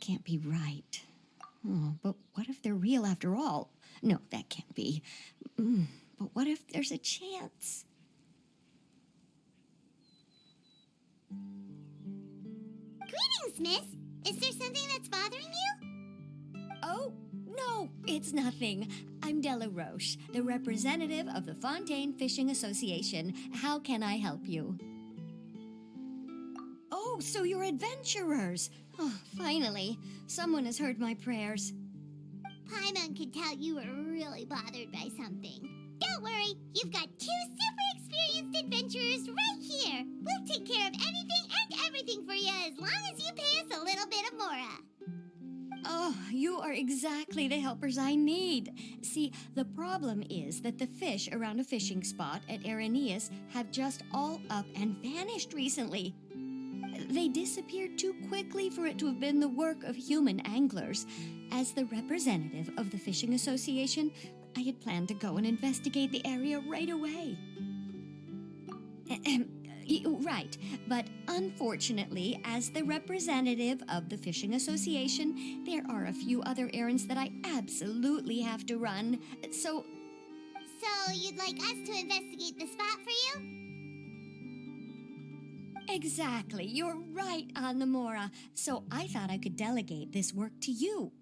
can't be right. Oh, but what if they're real after all? No, that can't be. But what if there's a chance? Greetings, miss. Is there something that's bothering you? Oh, no, it's nothing. I'm Della Roche, the representative of the Fontaine Fishing Association. How can I help you? Oh, so you're adventurers. Oh, finally, someone has heard my prayers. Paimon could tell you were really bothered by something. Don't worry, you've got two super experienced adventurers right here. We'll take care of anything and everything for you as long as you pay us a little bit of mora. Oh, you are exactly the helpers I need. See, the problem is that the fish around a fishing spot at Araneus have just all up and vanished recently. They disappeared too quickly for it to have been the work of human anglers. As the representative of the Fishing Association, I had planned to go and investigate the area right away. Right, but unfortunately, as the representative of the Fishing Association, there are a few other errands that I absolutely have to run. So you'd like us to investigate the spot for you? exactly, you're right on the Mora. So I thought I could delegate this work to you.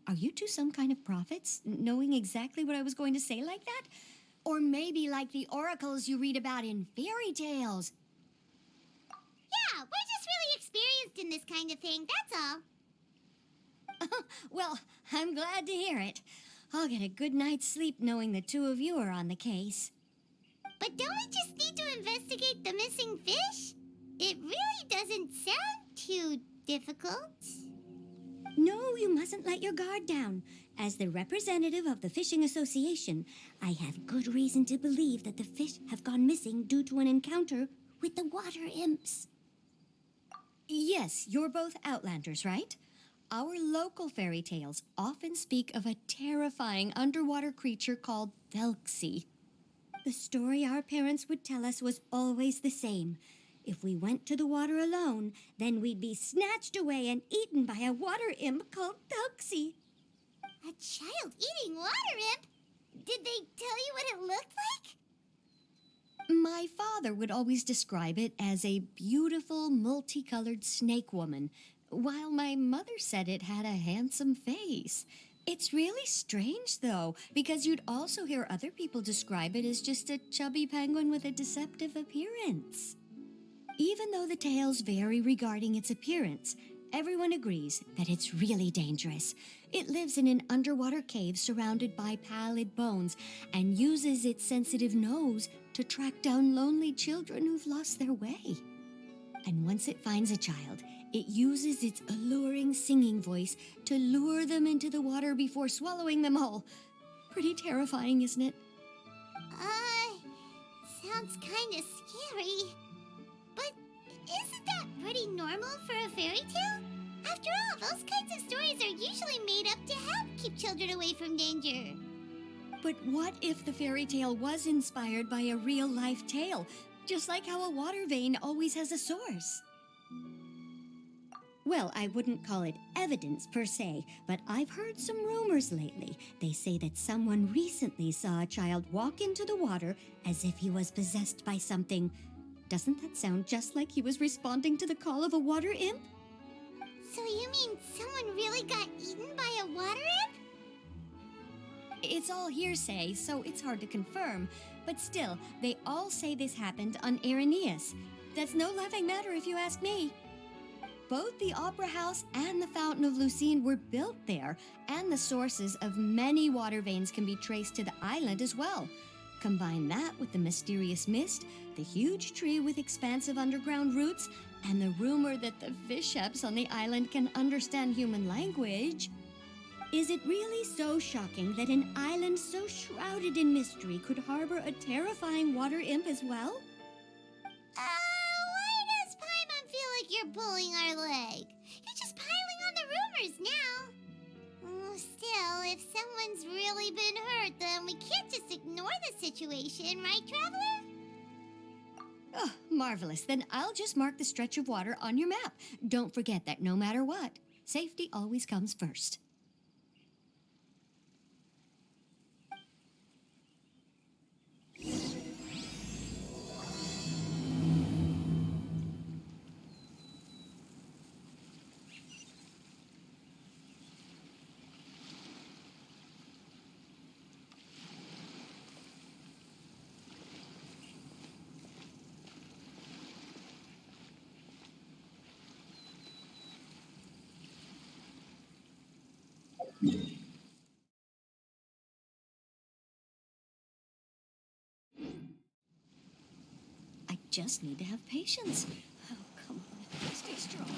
Are you two some kind of prophets, knowing exactly what I was going to say like that? Or maybe like the oracles you read about in fairy tales. Yeah, we're just really experienced in this kind of thing, that's all. Well, I'm glad to hear it. I'll get a good night's sleep knowing the two of you are on the case. But don't we just need to investigate the missing fish? It really doesn't sound too difficult. No, you mustn't let your guard down. As the representative of the Fishing Association, I have good reason to believe that the fish have gone missing due to an encounter with the water imps. Yes, you're both Outlanders, right? Our local fairy tales often speak of a terrifying underwater creature called Thelxie. The story our parents would tell us was always the same. If we went to the water alone, then we'd be snatched away and eaten by a water imp called Thelxie. A child eating water imp? Did they tell you what it looked like? My father would always describe it as a beautiful, multicolored snake woman, while my mother said it had a handsome face. It's really strange, though, because you'd also hear other people describe it as just a chubby penguin with a deceptive appearance. Even though the tales vary regarding its appearance, everyone agrees that it's really dangerous. It lives in an underwater cave surrounded by pallid bones and uses its sensitive nose to track down lonely children who've lost their way. And once it finds a child, it uses its alluring singing voice to lure them into the water before swallowing them whole. Pretty terrifying, isn't it? Sounds kinda scary. But isn't that pretty normal for a fairy tale? After all, those kinds of stories are usually made up to help keep children away from danger. But what if the fairy tale was inspired by a real-life tale, just like how a water vein always has a source? Well, I wouldn't call it evidence per se, but I've heard some rumors lately. They say that someone recently saw a child walk into the water as if he was possessed by something. Doesn't that sound just like he was responding to the call of a water imp? So you mean someone really got eaten by a water imp? It's all hearsay, so it's hard to confirm. But still, they all say this happened on Araneus. That's no laughing matter if you ask me. Both the Opera House and the Fountain of Lucine were built there, and the sources of many water veins can be traced to the island as well. Combine that with the mysterious mist, the huge tree with expansive underground roots, and the rumor that the fish-eps on the island can understand human language. Is it really so shocking that an island so shrouded in mystery could harbor a terrifying water imp as well? Why does Paimon feel like you're pulling our leg? You're just piling on the rumors now. Still, if someone's really been hurt, then we can't just ignore the situation, right, Traveler? Oh, marvelous. Then I'll just mark the stretch of water on your map. Don't forget that no matter what. Safety always comes first. I just need to have patience. Oh, come on. Stay strong.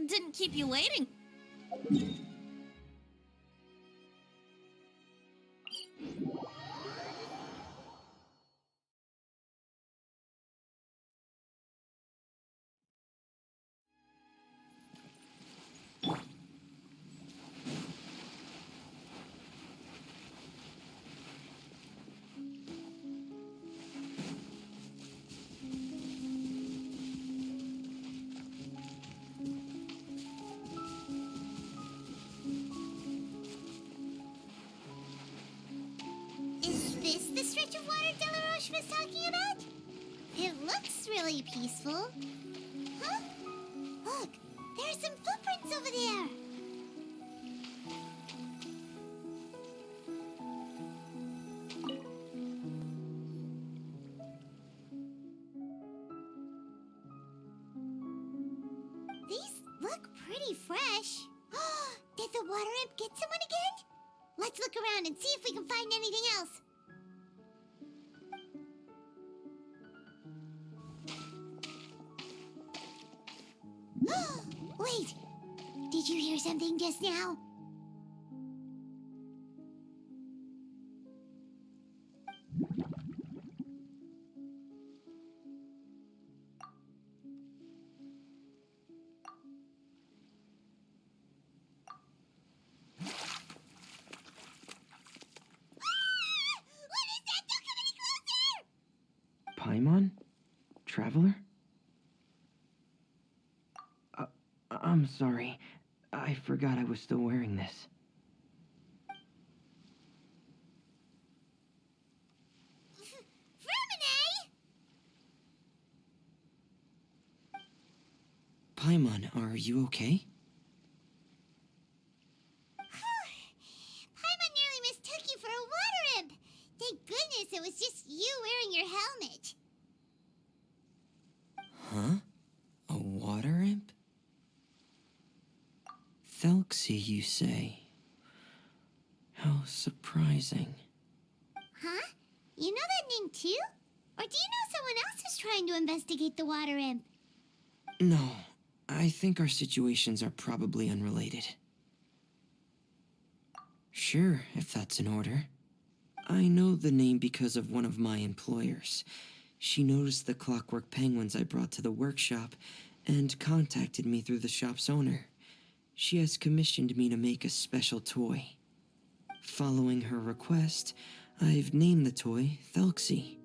Didn't keep you waiting. Is this the stretch of water Delaroche was talking about? It looks really peaceful. Huh? Look, there are some footprints What's over there? These look pretty fresh. Did the water imp get someone again? Let's look around and see if we can find anything else. Wait, did you hear something just now? What is that? Don't come any closer! Paimon? Traveler? I'm sorry. I forgot I was still wearing this. Fremine! Paimon, are you okay? Paimon nearly mistook you for a water imp. Thank goodness it was just you wearing your helmet. Huh? A water imp? Thelxie, you say? How surprising. Huh? You know that name too? Or do you know someone else who's trying to investigate the water imp? No, I think our situations are probably unrelated. Sure, if that's in order. I know the name because of one of my employers. She noticed the clockwork penguins I brought to the workshop and contacted me through the shop's owner. She has commissioned me to make a special toy. Following her request, I've named the toy Thelxie.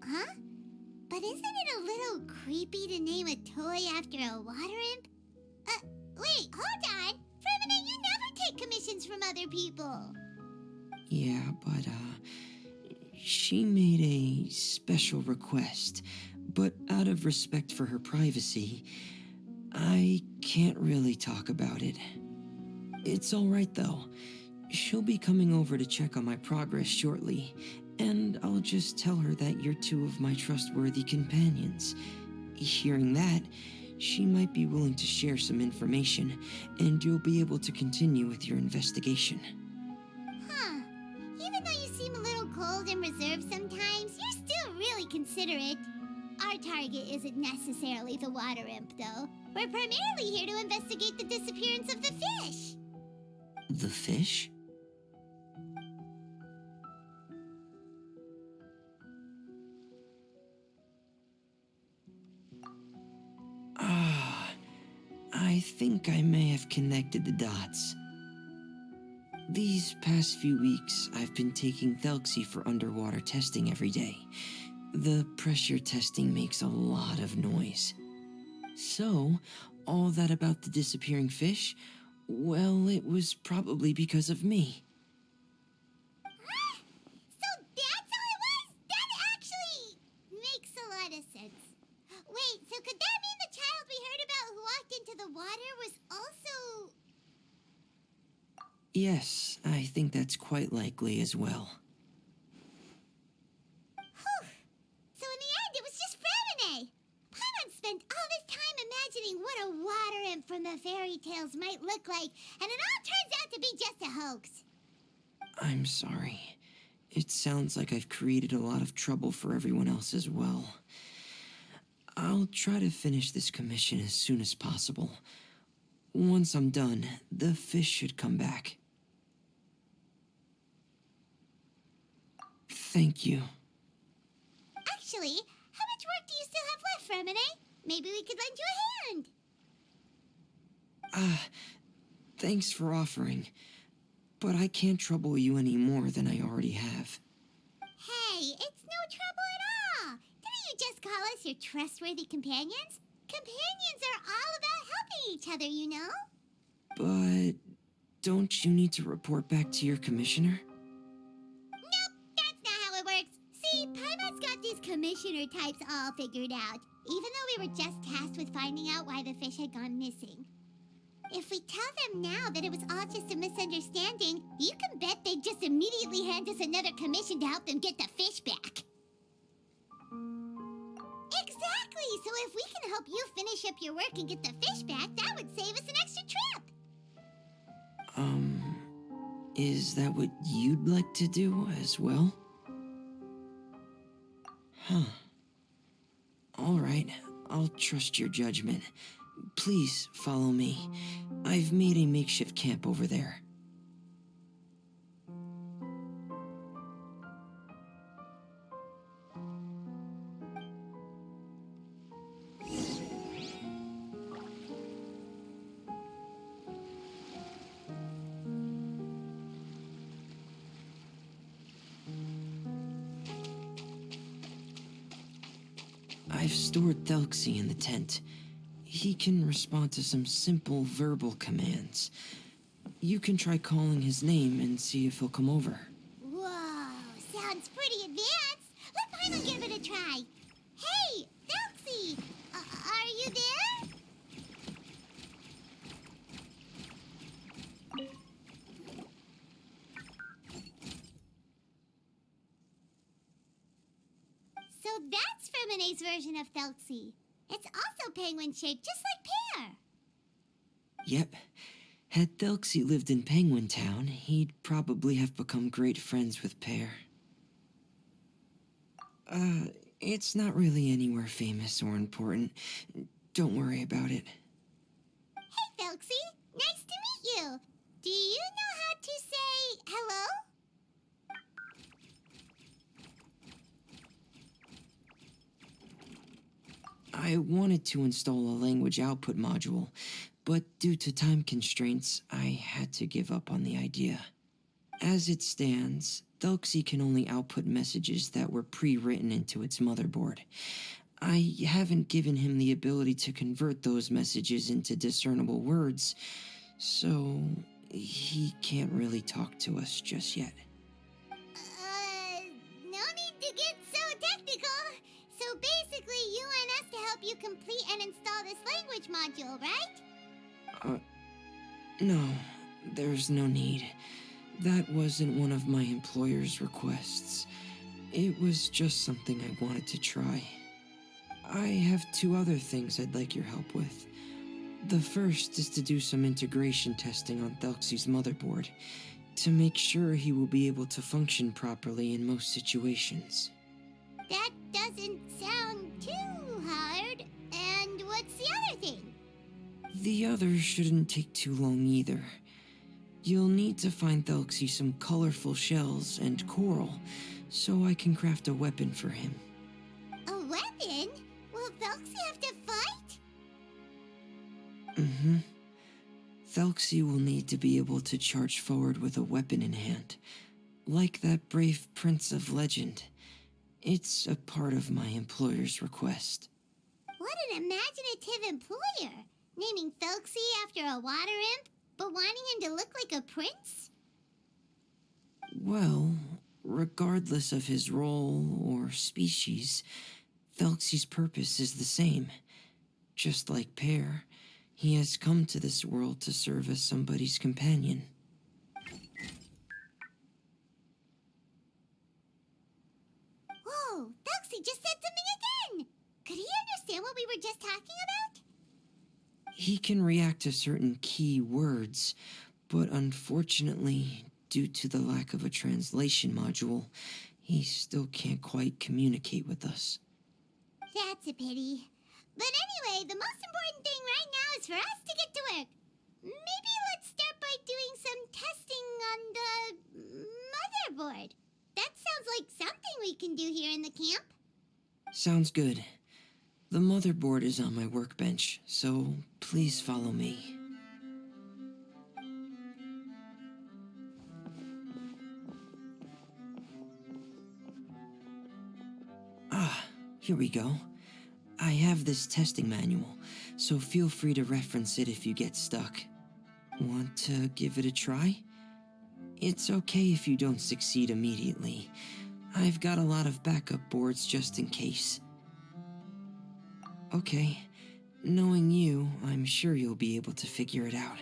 Huh? But isn't it a little creepy to name a toy after a water imp? Wait, hold on! Fremine, you never take commissions from other people! Yeah, but, she made a special request, but out of respect for her privacy, I can't really talk about it. It's alright though. She'll be coming over to check on my progress shortly, and I'll just tell her that you're two of my trustworthy companions. Hearing that, she might be willing to share some information, and you'll be able to continue with your investigation. Huh. Even though you seem a little cold and reserved sometimes, you're still really considerate. Our target isn't necessarily the water imp, though. We're primarily here to investigate the disappearance of the fish. The fish? I think I may have connected the dots. These past few weeks, I've been taking Thelxie for underwater testing every day. The pressure testing makes a lot of noise. So, all that about the disappearing fish? Well, it was probably because of me. So that's all it was? That actually makes a lot of sense. Wait, so could that mean the child we heard about who walked into the water was also... Yes, I think that's quite likely as well. Whew. So in the end, it was just Fremine. Paimon spent all this time imagining what a water imp from the fairy tales might look like, and it all turns out to be just a hoax. I'm sorry. It sounds like I've created a lot of trouble for everyone else as well. I'll try to finish this commission as soon as possible. Once I'm done, the fish should come back. Thank you. Actually, how much work do you still have left, Fremine? Maybe we could lend you a hand. Thanks for offering. But I can't trouble you any more than I already have. Hey, it's no trouble at all. Didn't you just call us your trustworthy companions? Companions are all about helping each other, you know? But don't you need to report back to your commissioner? Nope, that's not how it works. See, Paimon's got these commissioner types all figured out, even though we were just tasked with finding out why the fish had gone missing. If we tell them now that it was all just a misunderstanding, you can bet they'd just immediately hand us another commission to help them get the fish back. Exactly! So if we can help you finish up your work and get the fish back, that would save us an extra trip! Is that what you'd like to do as well? Huh. Alright, I'll trust your judgment. Please follow me. I've made a makeshift camp over there. I've stored Thelxie in the tent. He can respond to some simple verbal commands. You can try calling his name and see if he'll come over. Whoa, sounds pretty advanced. Let Paimon give it a try. Hey, Thelxie! Are you there? So that's Fremone's version of Thelxie. It's also penguin-shaped, just like Pear. Yep. Had Thelxie lived in Penguin Town, he'd probably have become great friends with Pear. It's not really anywhere famous or important. Don't worry about it. Hey, Thelxie. Nice to meet you. Do you know how to say hello? I wanted to install a language output module, but due to time constraints, I had to give up on the idea. As it stands, Thelxie can only output messages that were pre-written into its motherboard. I haven't given him the ability to convert those messages into discernible words, so he can't really talk to us just yet. No need to get so technical. So basically, you want us to help you complete and install this language module, right? No, there's no need. That wasn't one of my employer's requests. It was just something I wanted to try. I have 2 other things I'd like your help with. The first is to do some integration testing on Thelxie's motherboard, to make sure he will be able to function properly in most situations. That doesn't sound too hard. And what's the other thing? The other shouldn't take too long either. You'll need to find Thelxie some colorful shells and coral, so I can craft a weapon for him. A weapon? Will Thelxie have to fight? Mm-hmm. Thelxie will need to be able to charge forward with a weapon in hand, like that brave prince of legend. It's a part of my employer's request. What an imaginative employer! Naming Thelxie after a water imp, but wanting him to look like a prince? Well, regardless of his role or species, Thelxie's purpose is the same. Just like Pear, he has come to this world to serve as somebody's companion. Whoa, Thelxie just said something again! Could he understand what we were just talking about? He can react to certain key words, but unfortunately, due to the lack of a translation module, he still can't quite communicate with us. That's a pity. But anyway, the most important thing right now is for us to get to work. Maybe let's start by doing some testing on the motherboard. That sounds like something we can do here in the camp. Sounds good. The motherboard is on my workbench, so please follow me. Here we go. I have this testing manual, so feel free to reference it if you get stuck. Want to give it a try? It's okay if you don't succeed immediately. I've got a lot of backup boards just in case. Okay, Knowing you, I'm sure you'll be able to figure it out.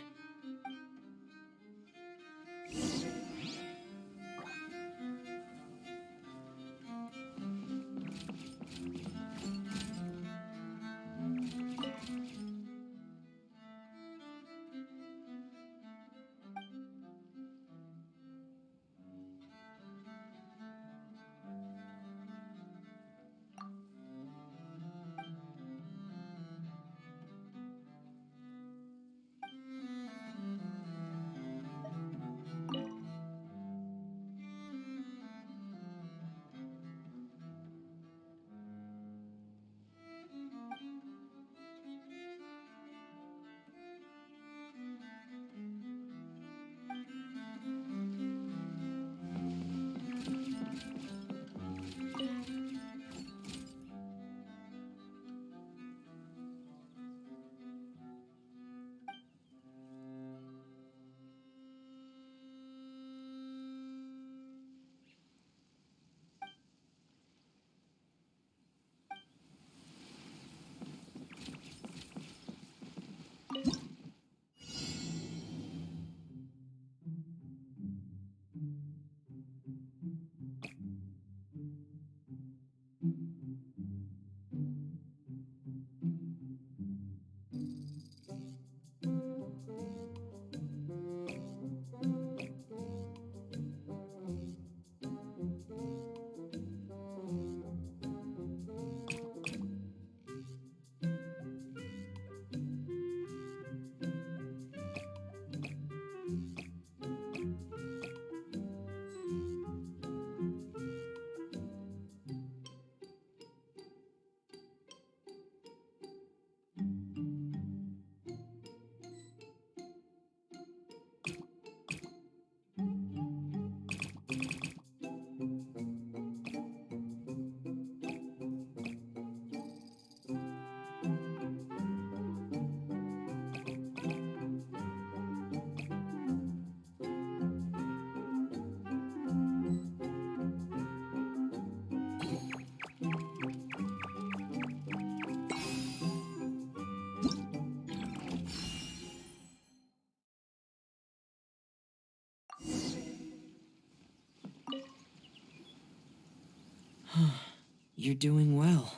You're doing well.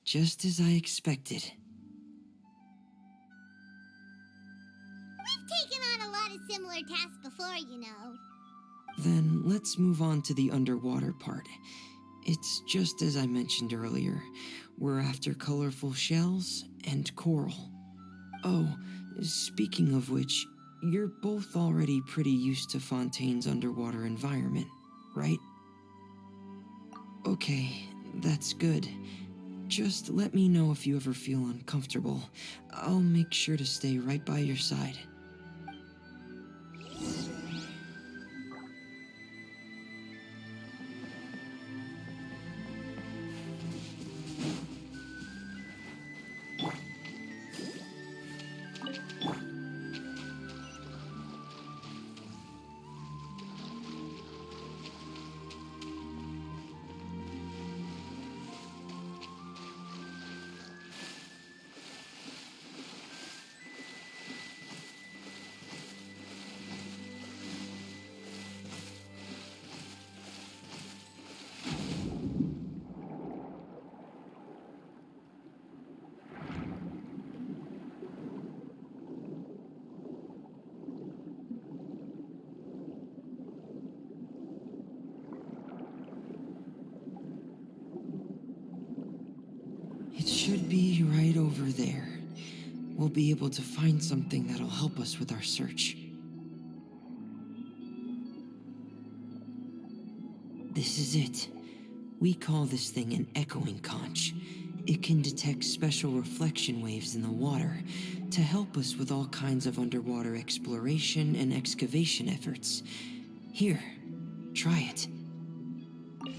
Just as I expected. We've taken on a lot of similar tasks before, you know. Then let's move on to the underwater part. It's just as I mentioned earlier. We're after colorful shells and coral. Oh, speaking of which, you're both already pretty used to Fontaine's underwater environment, right? Okay, that's good. Just let me know if you ever feel uncomfortable. I'll make sure to stay right by your side. It should be right over there. We'll be able to find something that'll help us with our search. This is it. We call this thing an echoing conch. It can detect special reflection waves in the water to help us with all kinds of underwater exploration and excavation efforts. Here, try it.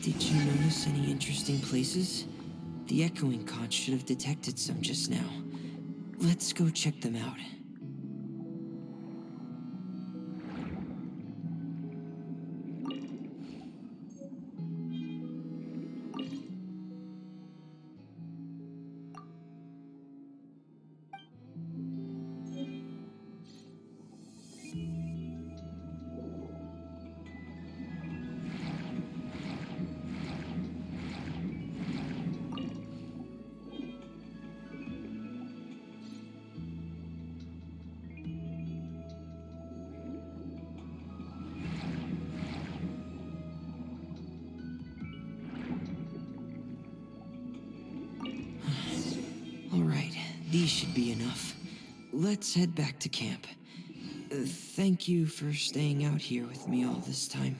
Did you notice any interesting places? The echoing conch should have detected some just now. Let's go check them out. These should be enough. Let's head back to camp. Thank you for staying out here with me all this time.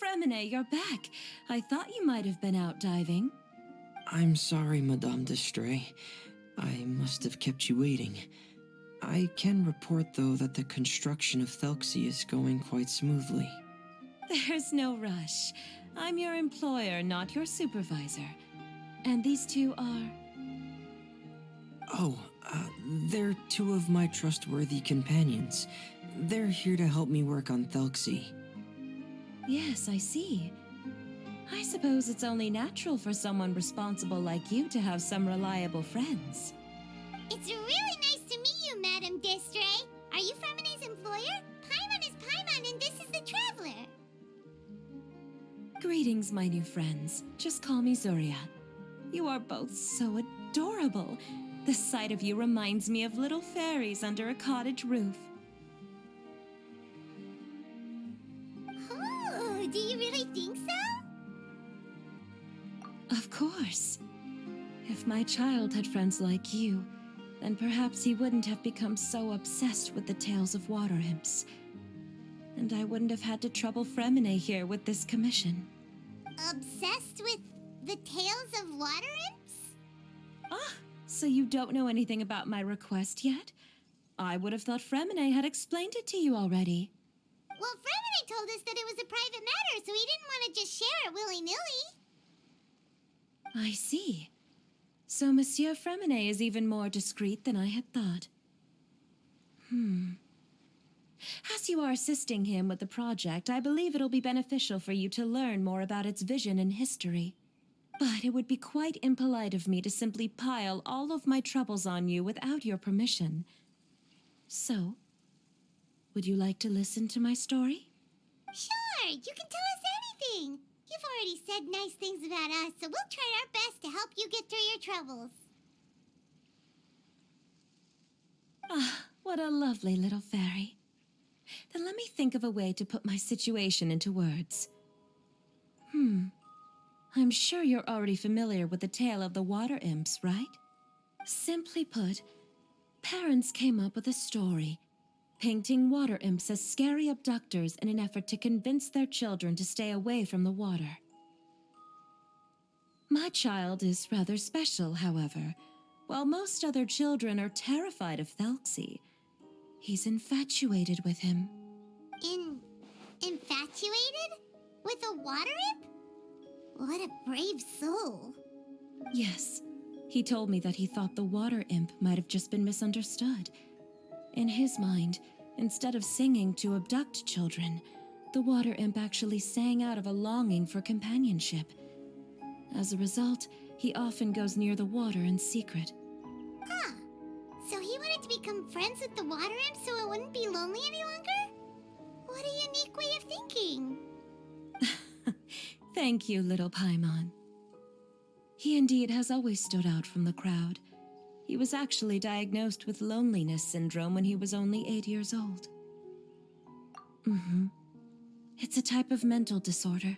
Fremine, you're back. I thought you might have been out diving. I'm sorry, Madame Destray. I must have kept you waiting. I can report, though, that the construction of Thelxie is going quite smoothly. There's no rush. I'm your employer, not your supervisor. And these two are... Oh, they're two of my trustworthy companions. They're here to help me work on Thelxie. Yes, I see. I suppose it's only natural for someone responsible like you to have some reliable friends. It's really nice to meet you, Madame Destray. Are you Fremine's employer? Paimon is Paimon, and this is the Traveler. Greetings, my new friends. Just call me Zuria. You are both so adorable. The sight of you reminds me of little fairies under a cottage roof. Oh, do you really think so? Of course. If my child had friends like you, then perhaps he wouldn't have become so obsessed with the tales of water imps. And I wouldn't have had to trouble Fremine here with this commission. Obsessed with the tales of water imps? Ah, so you don't know anything about my request yet? I would have thought Fremine had explained it to you already. Well, Fremine told us that it was a private matter, so he didn't want to just share it willy-nilly. I see. So Monsieur Fremine is even more discreet than I had thought. As you are assisting him with the project, I believe it'll be beneficial for you to learn more about its vision and history. But it would be quite impolite of me to simply pile all of my troubles on you without your permission. So, would you like to listen to my story? Sure, you can tell us anything. You've already said nice things about us, so we'll try our best to help you get through your troubles. Ah, what a lovely little fairy. Then let me think of a way to put my situation into words. I'm sure you're already familiar with the tale of the water imps, right? Simply put, parents came up with a story, painting water imps as scary abductors in an effort to convince their children to stay away from the water. My child is rather special, however. While most other children are terrified of Thelxie, he's infatuated with him. Infatuated? With a water imp? What a brave soul. Yes, he told me that he thought the water imp might have just been misunderstood. In his mind, instead of singing to abduct children, the water imp actually sang out of a longing for companionship. As a result, he often goes near the water in secret. Huh. So he wanted to become friends with the water imp so it wouldn't be lonely any longer? What a unique way of thinking. Thank you, little Paimon. He indeed has always stood out from the crowd. He was actually diagnosed with loneliness syndrome when he was only 8 years old. It's a type of mental disorder.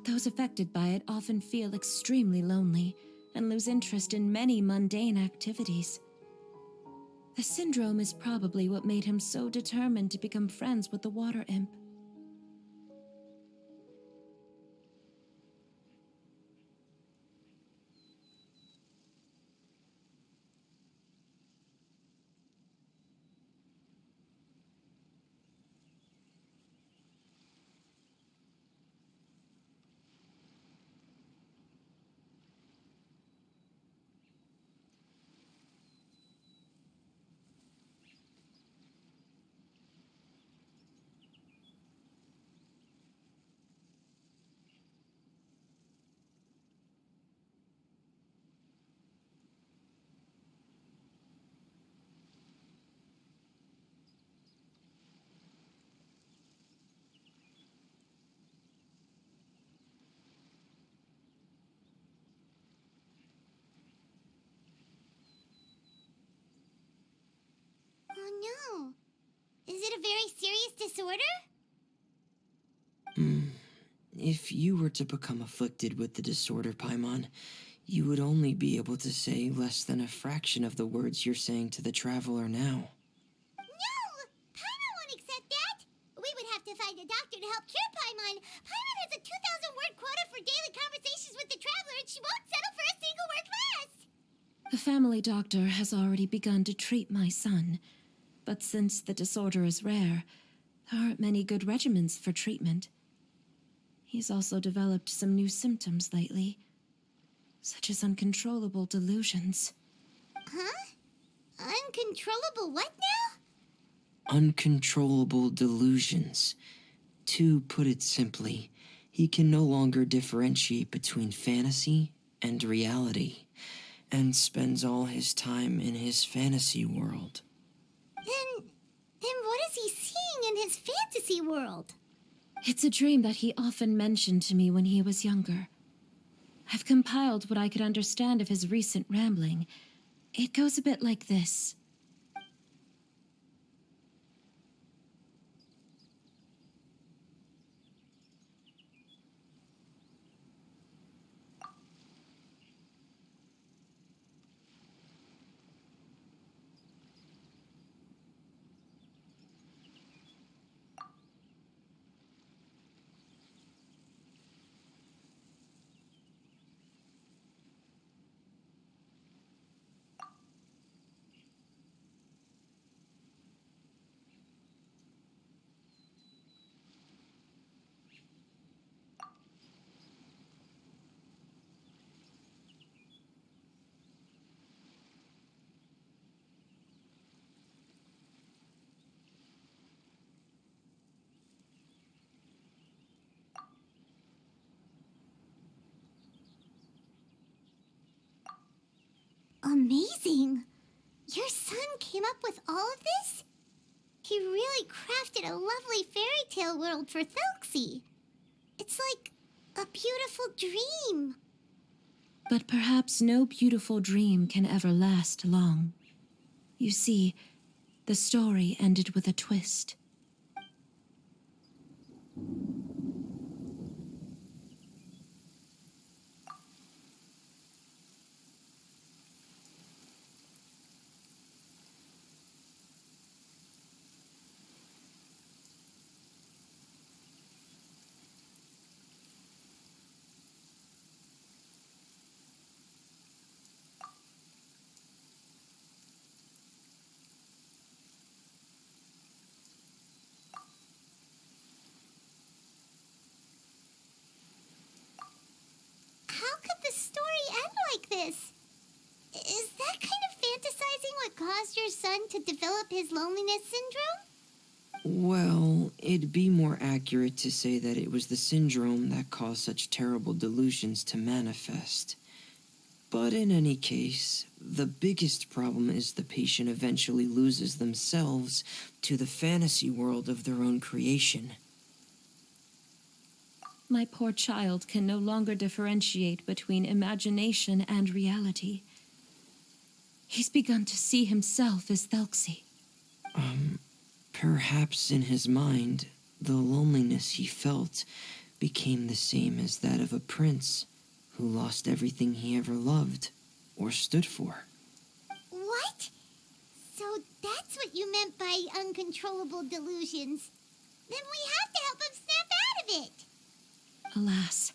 Those affected by it often feel extremely lonely and lose interest in many mundane activities. The syndrome is probably what made him so determined to become friends with the water imp. Oh no. Is it a very serious disorder? If you were to become afflicted with the disorder, Paimon, you would only be able to say less than a fraction of the words you're saying to the traveler now. No! Paimon won't accept that! We would have to find a doctor to help cure Paimon. Paimon has a 2,000-word quota for daily conversations with the traveler, and she won't settle for a single word less! The family doctor has already begun to treat my son, but since the disorder is rare, there aren't many good regimens for treatment. He's also developed some new symptoms lately, such as uncontrollable delusions. Huh? Uncontrollable what now? Uncontrollable delusions. To put it simply, he can no longer differentiate between fantasy and reality, and spends all his time in his fantasy world. Then what is he seeing in his fantasy world? It's a dream that he often mentioned to me when he was younger. I've compiled what I could understand of his recent rambling, It goes a bit like this. Amazing! Your son came up with all of this? He really crafted a lovely fairy tale world for Thelxie. It's like a beautiful dream. But perhaps no beautiful dream can ever last long. You see, the story ended with a twist. How could the story end like this? Is that kind of fantasizing what caused your son to develop his loneliness syndrome? Well, it'd be more accurate to say that it was the syndrome that caused such terrible delusions to manifest. But in any case, the biggest problem is the patient eventually loses themselves to the fantasy world of their own creation. My poor child can no longer differentiate between imagination and reality. He's begun to see himself as Thelxie. Perhaps in his mind, the loneliness he felt became the same as that of a prince who lost everything he ever loved or stood for. What? So that's what you meant by uncontrollable delusions. Then we have to help him snap out of it. Alas,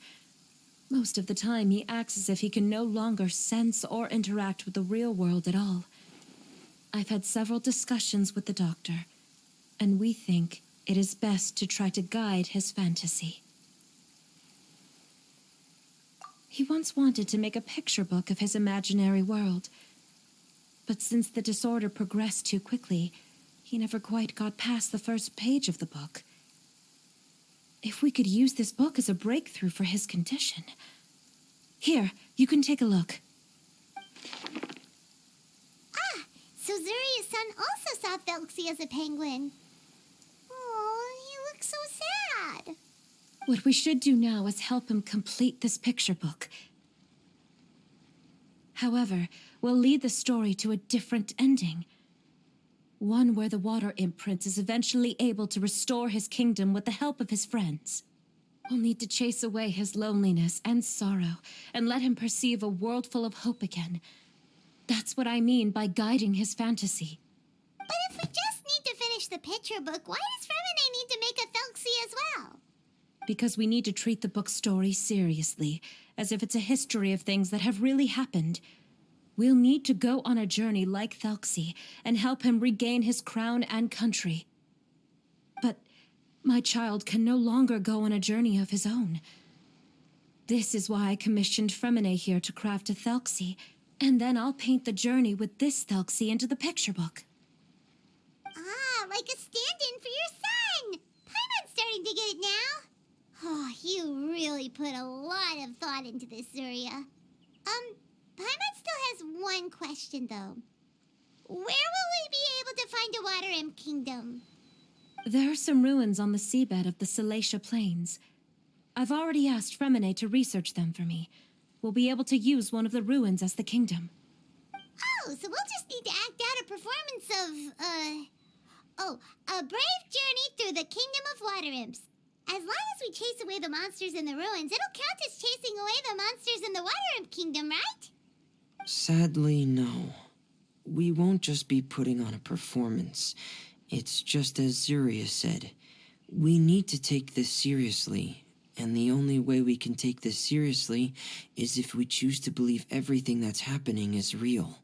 most of the time he acts as if he can no longer sense or interact with the real world at all. I've had several discussions with the doctor, and we think it is best to try to guide his fantasy. He once wanted to make a picture book of his imaginary world, but since the disorder progressed too quickly, he never quite got past the first page of the book. If we could use this book as a breakthrough for his condition. Here, you can take a look. Ah, so Zuria's son also saw Thelxie as a penguin. Oh, he looks so sad. What we should do now is help him complete this picture book. However, we'll lead the story to a different ending. One where the Water Imp Prince is eventually able to restore his kingdom with the help of his friends. We'll need to chase away his loneliness and sorrow and let him perceive a world full of hope again. That's what I mean by guiding his fantasy. But if we just need to finish the picture book, why does Fremine need to make a Thelxie as well? Because we need to treat the book's story seriously, as if it's a history of things that have really happened. We'll need to go on a journey like Thelxie and help him regain his crown and country. But my child can no longer go on a journey of his own. This is why I commissioned Fremine here to craft a Thelxie, and then I'll paint the journey with this Thelxie into the picture book. Ah, like a stand-in for your son! Paimon's starting to get it now. Oh, you really put a lot of thought into this, Zuria. Paimon still has one question, though. Where will we be able to find a Water Imp Kingdom? There are some ruins on the seabed of the Salacia Plains. I've already asked Fremine to research them for me. We'll be able to use one of the ruins as the kingdom. Oh, so we'll just need to act out a performance of, a brave journey through the Kingdom of Water Imps. As long as we chase away the monsters in the ruins, it'll count as chasing away the monsters in the Water Imp Kingdom, right? Sadly, no. We won't just be putting on a performance. It's just as Zuria said. We need to take this seriously, and the only way we can take this seriously is if we choose to believe everything that's happening is real.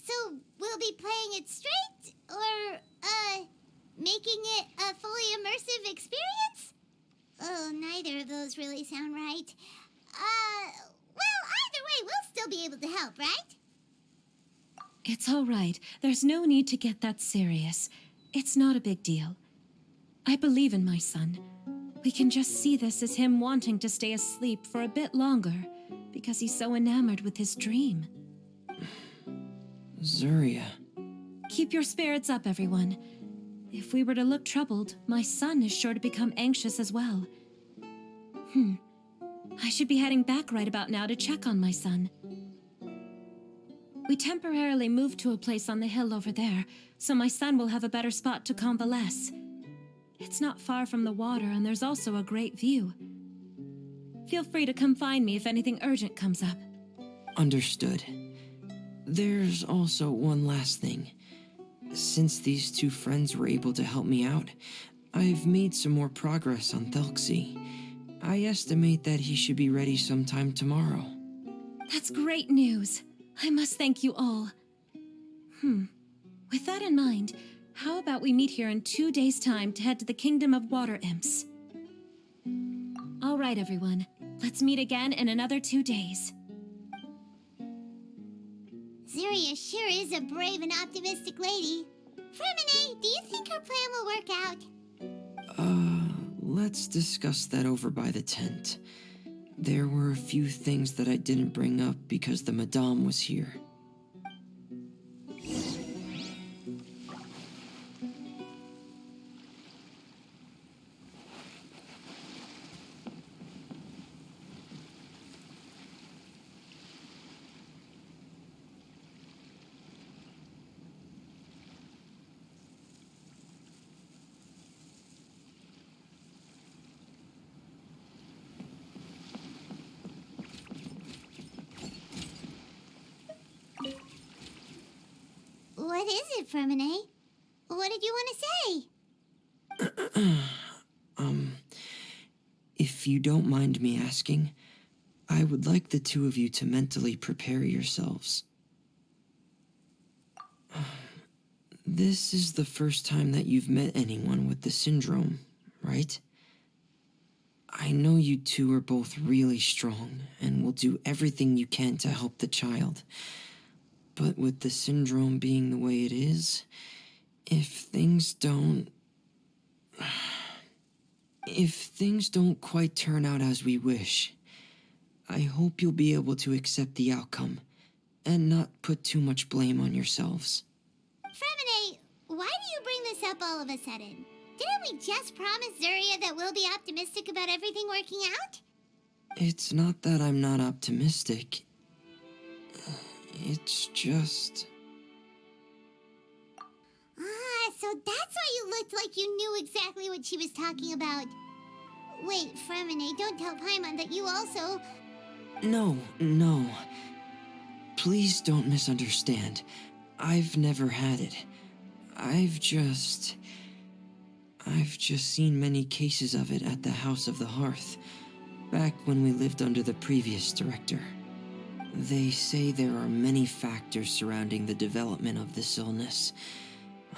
So we'll be playing it straight, or, making it a fully immersive experience? Oh, neither of those really sound right. Well, either way, we'll still be able to help, right? It's all right. There's no need to get that serious. It's not a big deal. I believe in my son. We can just see this as him wanting to stay asleep for a bit longer because he's so enamored with his dream. Zuria. Keep your spirits up, everyone. If we were to look troubled, my son is sure to become anxious as well. I should be heading back right about now to check on my son. We temporarily moved to a place on the hill over there, so my son will have a better spot to convalesce. It's not far from the water, and there's also a great view. Feel free to come find me if anything urgent comes up. Understood. There's also one last thing. Since these two friends were able to help me out, I've made some more progress on Thelxie. I estimate that he should be ready sometime tomorrow. That's great news. I must thank you all. With that in mind, how about we meet here in 2 days' time to head to the Kingdom of Water Imps? All right, everyone. Let's meet again in another 2 days. Zuria sure is a brave and optimistic lady. Fremine, do you think her plan will work out? Let's discuss that over by the tent. There were a few things that I didn't bring up because the Madame was here. What is it, Fremine? What did you want to say? If you don't mind me asking, I would like the two of you to mentally prepare yourselves. This is the first time that you've met anyone with the syndrome, right? I know you two are both really strong and will do everything you can to help the child. But with the syndrome being the way it is, if things don't quite turn out as we wish, I hope you'll be able to accept the outcome and not put too much blame on yourselves. Fremine, why do you bring this up all of a sudden? Didn't we just promise Zuria that we'll be optimistic about everything working out? It's not that I'm not optimistic. It's just... So that's why you looked like you knew exactly what she was talking about. Wait, Fremine, don't tell Paimon that you also... No. Please don't misunderstand. I've never had it. I've just seen many cases of it at the House of the Hearth, back when we lived under the previous director. They say there are many factors surrounding the development of this illness.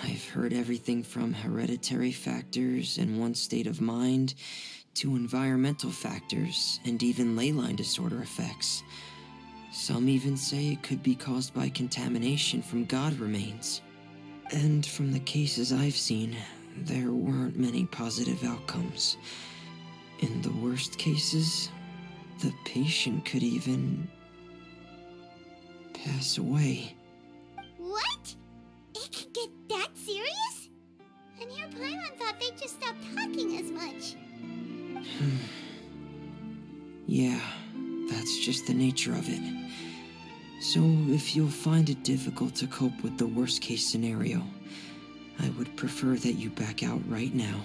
I've heard everything from hereditary factors and one's state of mind, to environmental factors, and even ley line disorder effects. Some even say it could be caused by contamination from god remains. And from the cases I've seen, there weren't many positive outcomes. In the worst cases, the patient could even pass away. What? It could get that serious? And here Paimon thought they'd just stop talking as much. Yeah, that's just the nature of it. So if you'll find it difficult to cope with the worst-case scenario, I would prefer that you back out right now.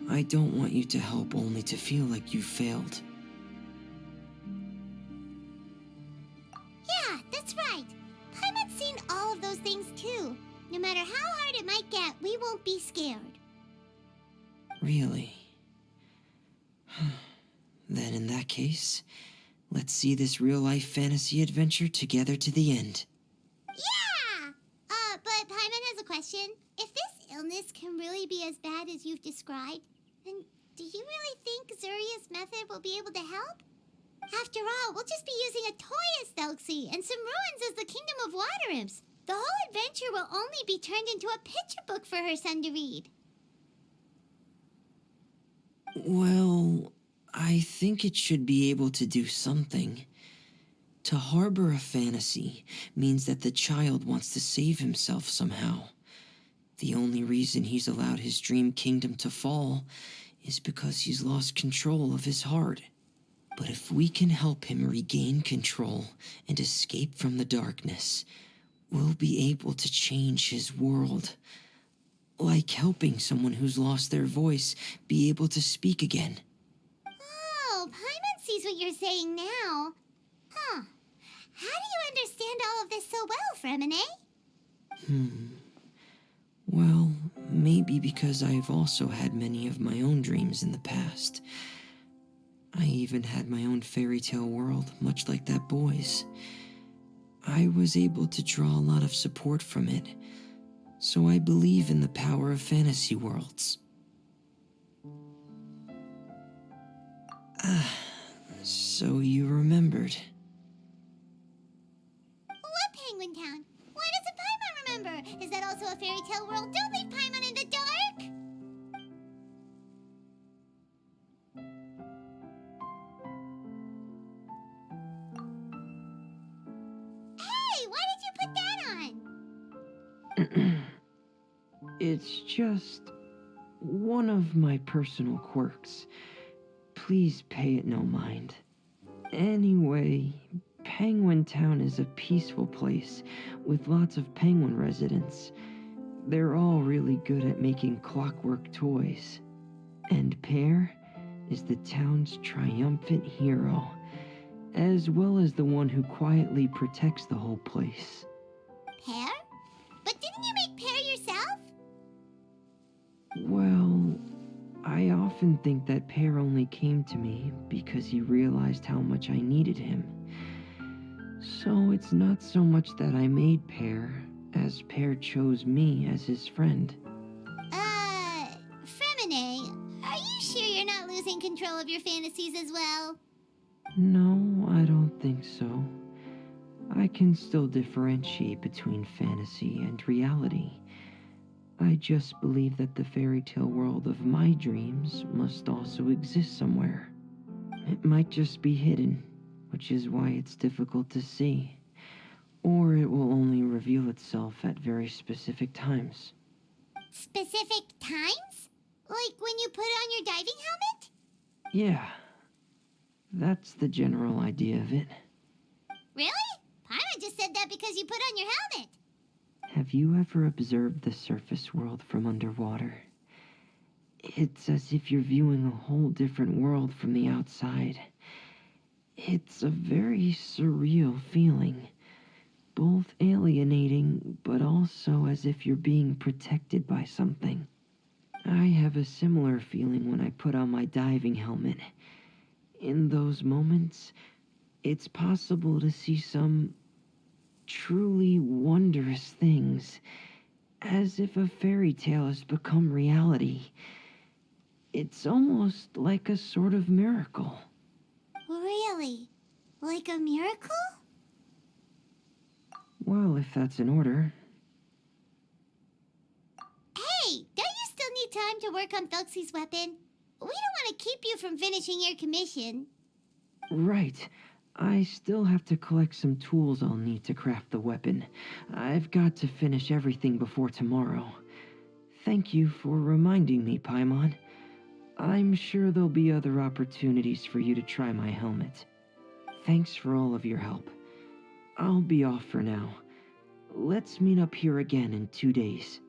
I don't want you to help only to feel like you failed. Yeah, that's right. Paimon's seen all of those things too. No matter how hard it might get, we won't be scared. Really? Then in that case, let's see this real-life fantasy adventure together to the end. Yeah! But Paimon has a question. If this illness can really be as bad as you've described, then do you really think Zuria's method will be able to help? After all, we'll just be using a toy as Thelxie and some ruins as the Kingdom of Water Imps. The whole adventure will only be turned into a picture book for her son to read. Well, I think it should be able to do something. To harbor a fantasy means that the child wants to save himself somehow. The only reason he's allowed his dream kingdom to fall is because he's lost control of his heart. But if we can help him regain control and escape from the darkness, we'll be able to change his world. Like helping someone who's lost their voice be able to speak again. Oh, Paimon sees what you're saying now. Huh. How do you understand all of this so well, Fremine? Well, maybe because I've also had many of my own dreams in the past. I even had my own fairy tale world, much like that boy's. I was able to draw a lot of support from it, so I believe in the power of fantasy worlds. So you remembered. What Penguin Town? Why doesn't Paimon remember? Is that also a fairy tale world? Don't leave Paimon in the dark! Hey, why did you put that on? It's just one of my personal quirks. Please pay it no mind. Anyway, Penguin Town is a peaceful place with lots of penguin residents. They're all really good at making clockwork toys. And Pear is the town's triumphant hero, as well as the one who quietly protects the whole place. Pear? But didn't you make Pear yourself? Well, I often think that Pear only came to me because he realized how much I needed him. So it's not so much that I made Pear, as Pear chose me as his friend. Fremine, are you sure you're not losing control of your fantasies as well? No, I don't think so. I can still differentiate between fantasy and reality. I just believe that the fairy tale world of my dreams must also exist somewhere. It might just be hidden, which is why it's difficult to see. Or it will only reveal itself at very specific times. Specific times? Like when you put on your diving helmet? Yeah, that's the general idea of it. Really? Paimon just said that because you put on your helmet. Have you ever observed the surface world from underwater? It's as if you're viewing a whole different world from the outside. It's a very surreal feeling. Both alienating, but also as if you're being protected by something. I have a similar feeling when I put on my diving helmet. In those moments, it's possible to see some truly wondrous things, as if a fairy tale has become reality. It's almost like a sort of miracle. Really? Like a miracle? Well, if that's in order. Hey, don't you still need time to work on Thelxie's weapon? We don't want to keep you from finishing your commission. Right. I still have to collect some tools I'll need to craft the weapon. I've got to finish everything before tomorrow. Thank you for reminding me, Paimon. I'm sure there'll be other opportunities for you to try my helmet. Thanks for all of your help. I'll be off for now. Let's meet up here again in 2 days.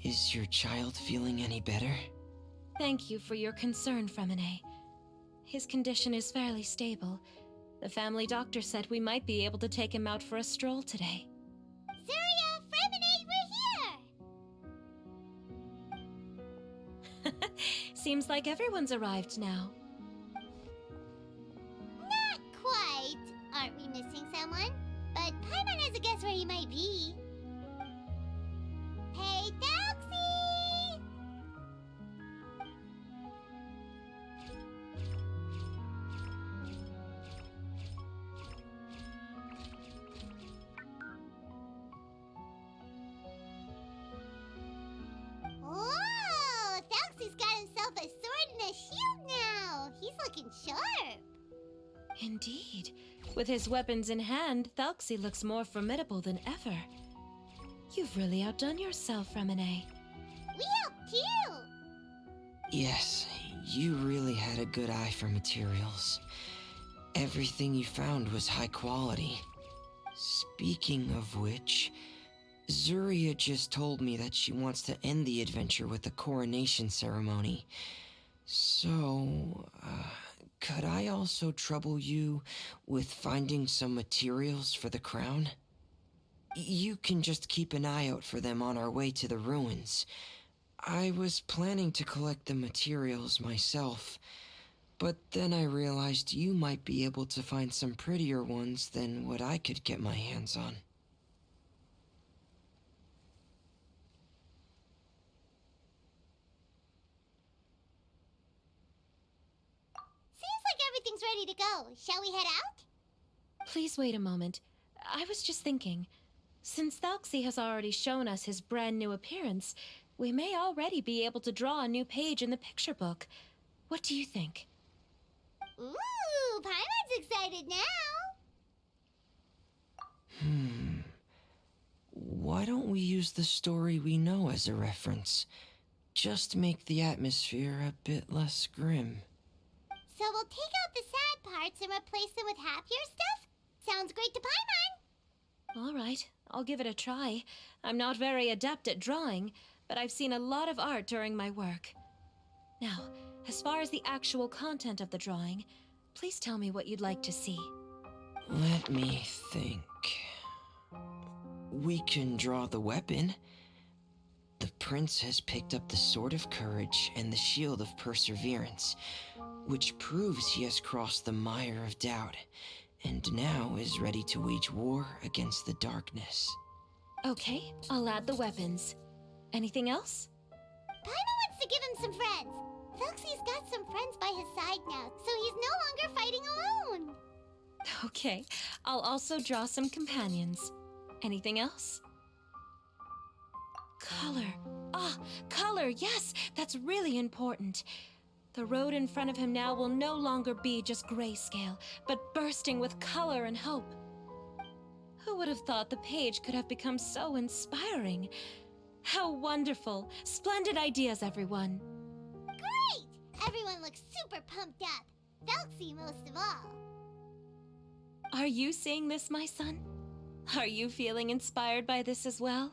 Is your child feeling any better? Thank you for your concern, Fremine. His condition is fairly stable. The family doctor said we might be able to take him out for a stroll today. Surya, Fremine, we're here! Seems like everyone's arrived now. Not quite. Aren't we missing someone? But Paimon has a guess where he might be. Hey, Thelxie! Whoa! Thelxie's got himself a sword and a shield now! He's looking sharp! Indeed. With his weapons in hand, Thelxie looks more formidable than ever. You've really outdone yourself, Fremine. We helped too! Yes, you really had a good eye for materials. Everything you found was high quality. Speaking of which, Zuria just told me that she wants to end the adventure with a coronation ceremony. So, could I also trouble you with finding some materials for the crown? You can just keep an eye out for them on our way to the ruins. I was planning to collect the materials myself, but then I realized you might be able to find some prettier ones than what I could get my hands on. Seems like everything's ready to go. Shall we head out? Please wait a moment. I was just thinking. Since Thelxie has already shown us his brand new appearance, we may already be able to draw a new page in the picture book. What do you think? Ooh, Paimon's excited now! Why don't we use the story we know as a reference? Just make the atmosphere a bit less grim. So we'll take out the sad parts and replace them with happier stuff? Sounds great to Paimon! All right, I'll give it a try. I'm not very adept at drawing, but I've seen a lot of art during my work. Now, as far as the actual content of the drawing, please tell me what you'd like to see. Let me think. We can draw the weapon. The prince has picked up the Sword of Courage and the Shield of Perseverance, which proves he has crossed the mire of doubt, and now is ready to wage war against the darkness. Okay, I'll add the weapons. Anything else? Paimon wants to give him some friends. Thelxie's got some friends by his side now, so he's no longer fighting alone. Okay, I'll also draw some companions. Anything else? Color. Color, yes, that's really important. The road in front of him now will no longer be just grayscale, but bursting with color and hope. Who would have thought the page could have become so inspiring? How wonderful! Splendid ideas, everyone! Great! Everyone looks super pumped up. Thelxie most of all. Are you seeing this, my son? Are you feeling inspired by this as well?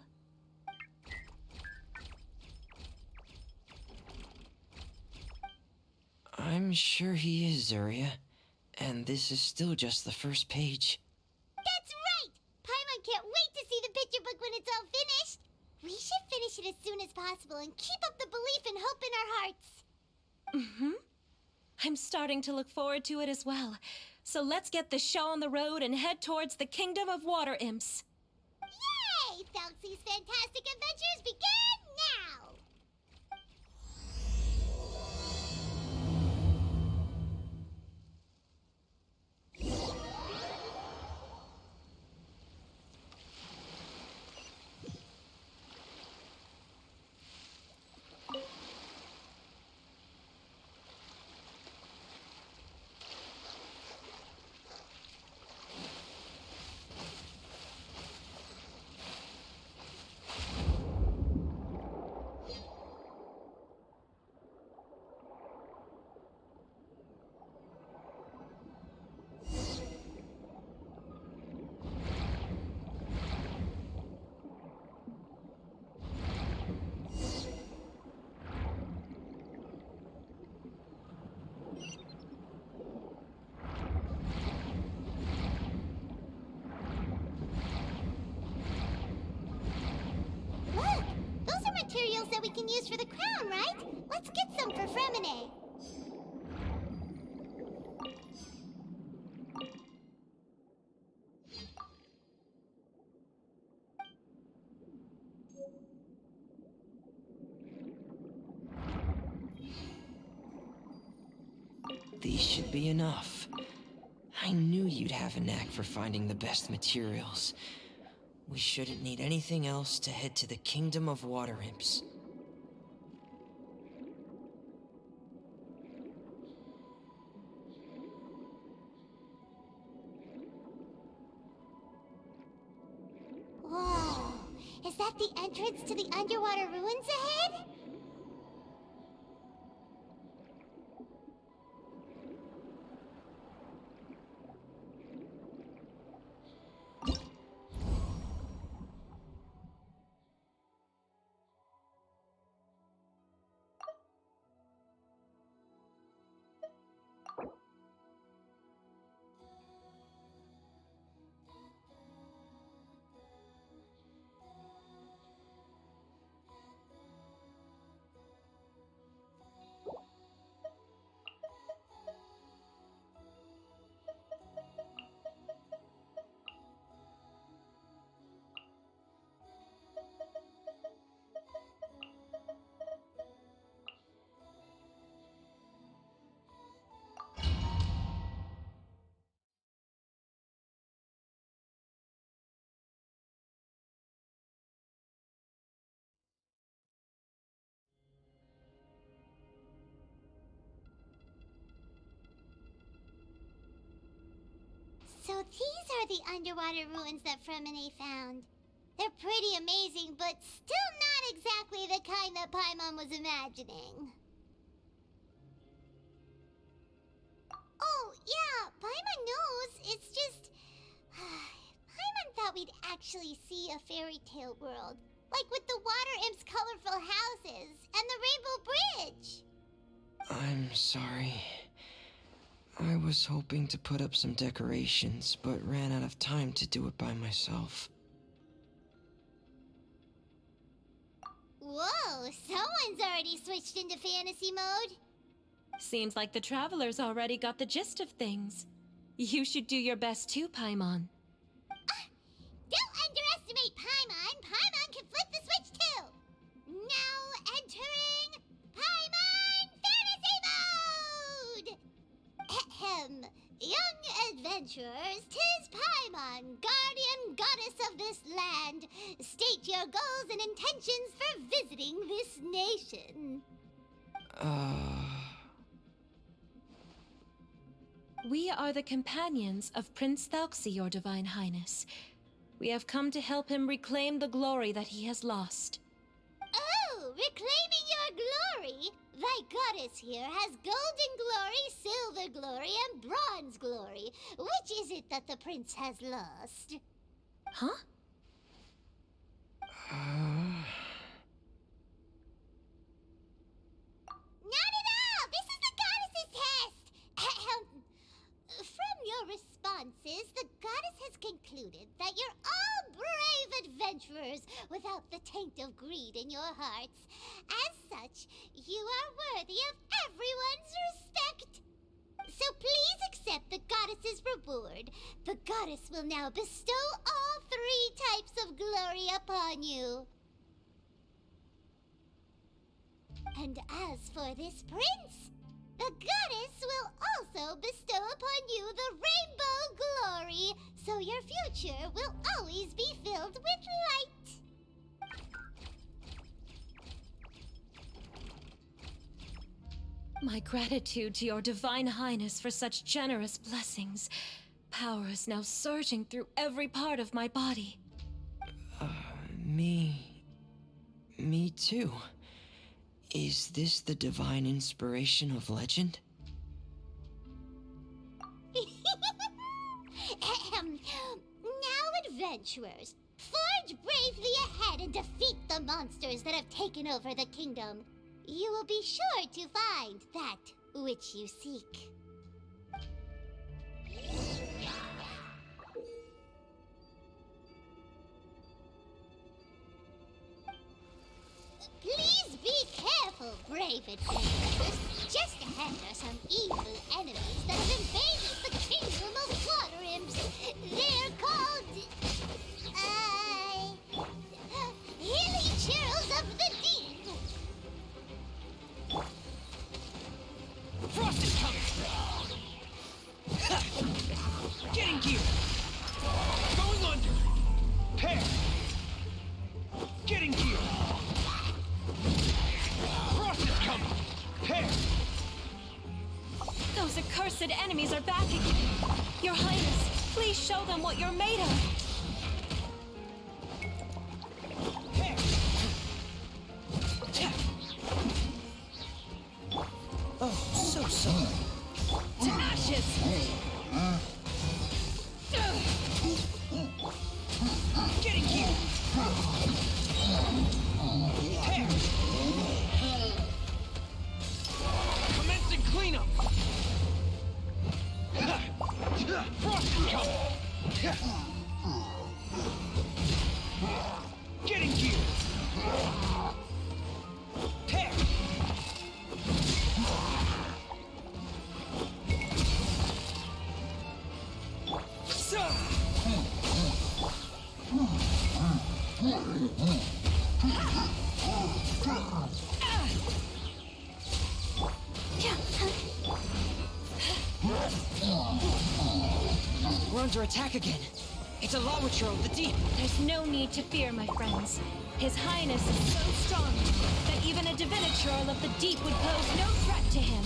I'm sure he is, Zuria. And this is still just the first page. That's right! Paimon can't wait to see the picture book when it's all finished. We should finish it as soon as possible and keep up the belief and hope in our hearts. Mm-hmm. I'm starting to look forward to it as well. So let's get the show on the road and head towards the Kingdom of Water Imps. Yay! Thelxie's Fantastic Adventures begin now! Look! Those are materials that we can use for the crown, right? Let's get some for Fremine. These should be enough. I knew you'd have a knack for finding the best materials. We shouldn't need anything else to head to the Kingdom of Water Imps. Whoa! Is that the entrance to the underwater ruins ahead? So these are the underwater ruins that Fremine found. They're pretty amazing, but still not exactly the kind that Paimon was imagining. Oh, yeah, Paimon knows. It's just... Paimon thought we'd actually see a fairy tale world. Like with the Water Imp's colorful houses and the Rainbow Bridge. I'm sorry. I was hoping to put up some decorations, but ran out of time to do it by myself. Whoa, someone's already switched into fantasy mode. Seems like the travelers already got the gist of things. You should do your best too, Paimon. Don't underestimate Paimon. Paimon can flip the switch too. Now entering Paimon Fantasy Mode! Ahem. Young adventurers, 'tis Paimon, guardian goddess of this land. State your goals and intentions for visiting this nation. We are the companions of Prince Thelxie, your Divine Highness. We have come to help him reclaim the glory that he has lost. Oh, reclaiming your glory! Thy goddess here has golden glory, silver glory, and bronze glory. Which is it that the prince has lost? Huh? Not at all! This is the goddess's test! Ahem. From your responses, the goddess has concluded that you're all brave adventurers without the taint of greed in your hearts. As such, you are worthy of everyone's respect. So please accept the goddess's reward. The goddess will now bestow all 3 types of glory upon you. And as for this prince, the goddess will also bestow upon you the rainbow glory, so your future will always be filled with light. My gratitude to your divine highness for such generous blessings. Power is now surging through every part of my body. Me too. Is this the divine inspiration of legend? Now, adventurers, forge bravely ahead and defeat the monsters that have taken over the kingdom. You will be sure to find that which you seek. Please be careful, brave adventurers. Just ahead are some evil enemies that have invaded the kingdom of water imps. They're called... Hilly Churls of the Deep. Frost is coming! Getting gear! Going under! Pair! Getting gear! Frost is coming! Pair! Those accursed enemies are back again. Your Highness, please show them what you're made of. Pair! Oh, so sorry. To ashes! Getting gear! Pair! Commencing cleanup! Frost is coming! Getting gear! Pair! We're under attack again. It's a lava churl of the deep. There's no need to fear, my friends. His Highness is so strong that even a divinichurl of the deep would pose no threat to him.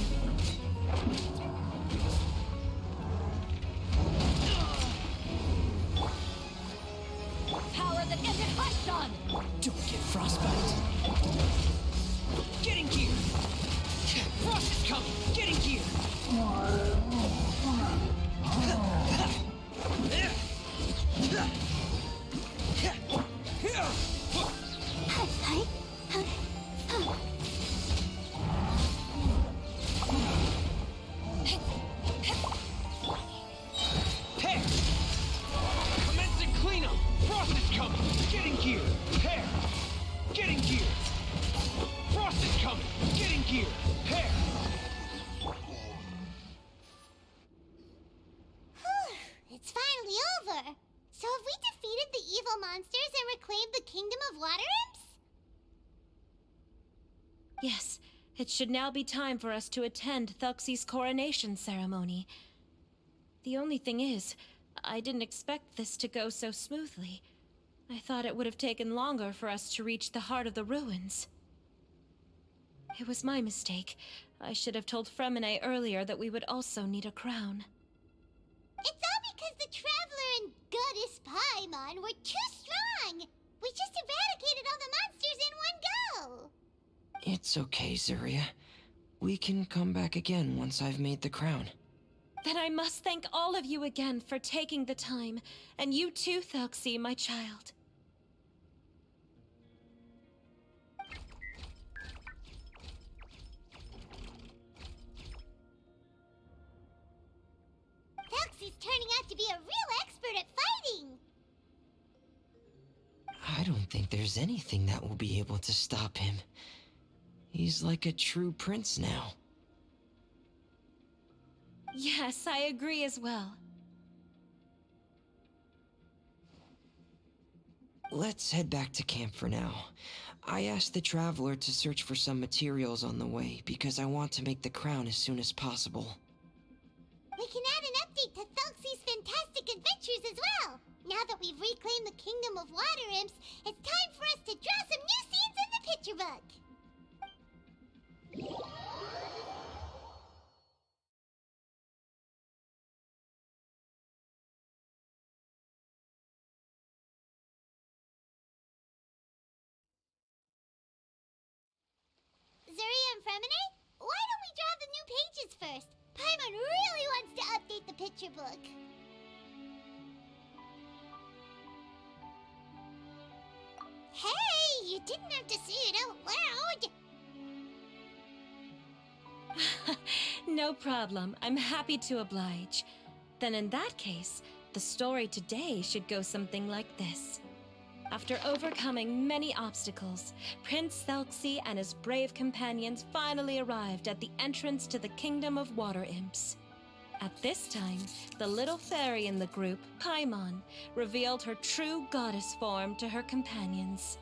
Power that isn't hushed on! Don't get frostbite. Getting gear. Frost is coming. Getting gear. Pair. Commencing cleanup. Frost is coming. Getting gear. Pair. Getting gear. Frost is coming. Getting gear. Pair. It's finally over. So have we defeated the evil monsters and reclaimed the kingdom of water imps? Yes, it should now be time for us to attend Thelxie's coronation ceremony. The only thing is, I didn't expect this to go so smoothly. I thought it would have taken longer for us to reach the heart of the ruins. It was my mistake. I should have told Fremine earlier that we would also need a crown. It's all because the Traveler and Goddess Paimon were too strong. We just eradicated all the monsters in one go. It's okay, Zuria. We can come back again once I've made the crown. Then I must thank all of you again for taking the time, and you too, Thelxie, my child. Thelxie's turning out to be a real expert at fighting. think there's anything that will be able to stop him. He's like a true prince now. Yes, I agree as well. Let's head back to camp for now. I asked the traveler to search for some materials on the way because I want to make the crown as soon as possible. We can add an update to Thelxie's fantastic adventures as well. Now that we've reclaimed the Kingdom of Water Imps, it's time for us to draw some new scenes in the picture book. Zuria and Fremine, why don't we draw the new pages first? Paimon really wants to update the picture book. Hey, you didn't have to say it out loud. No problem. I'm happy to oblige. Then in that case, the story today should go something like this. After overcoming many obstacles, Prince Thelxie and his brave companions finally arrived at the entrance to the Kingdom of Water Imps. At this time, the little fairy in the group, Paimon, revealed her true goddess form to her companions.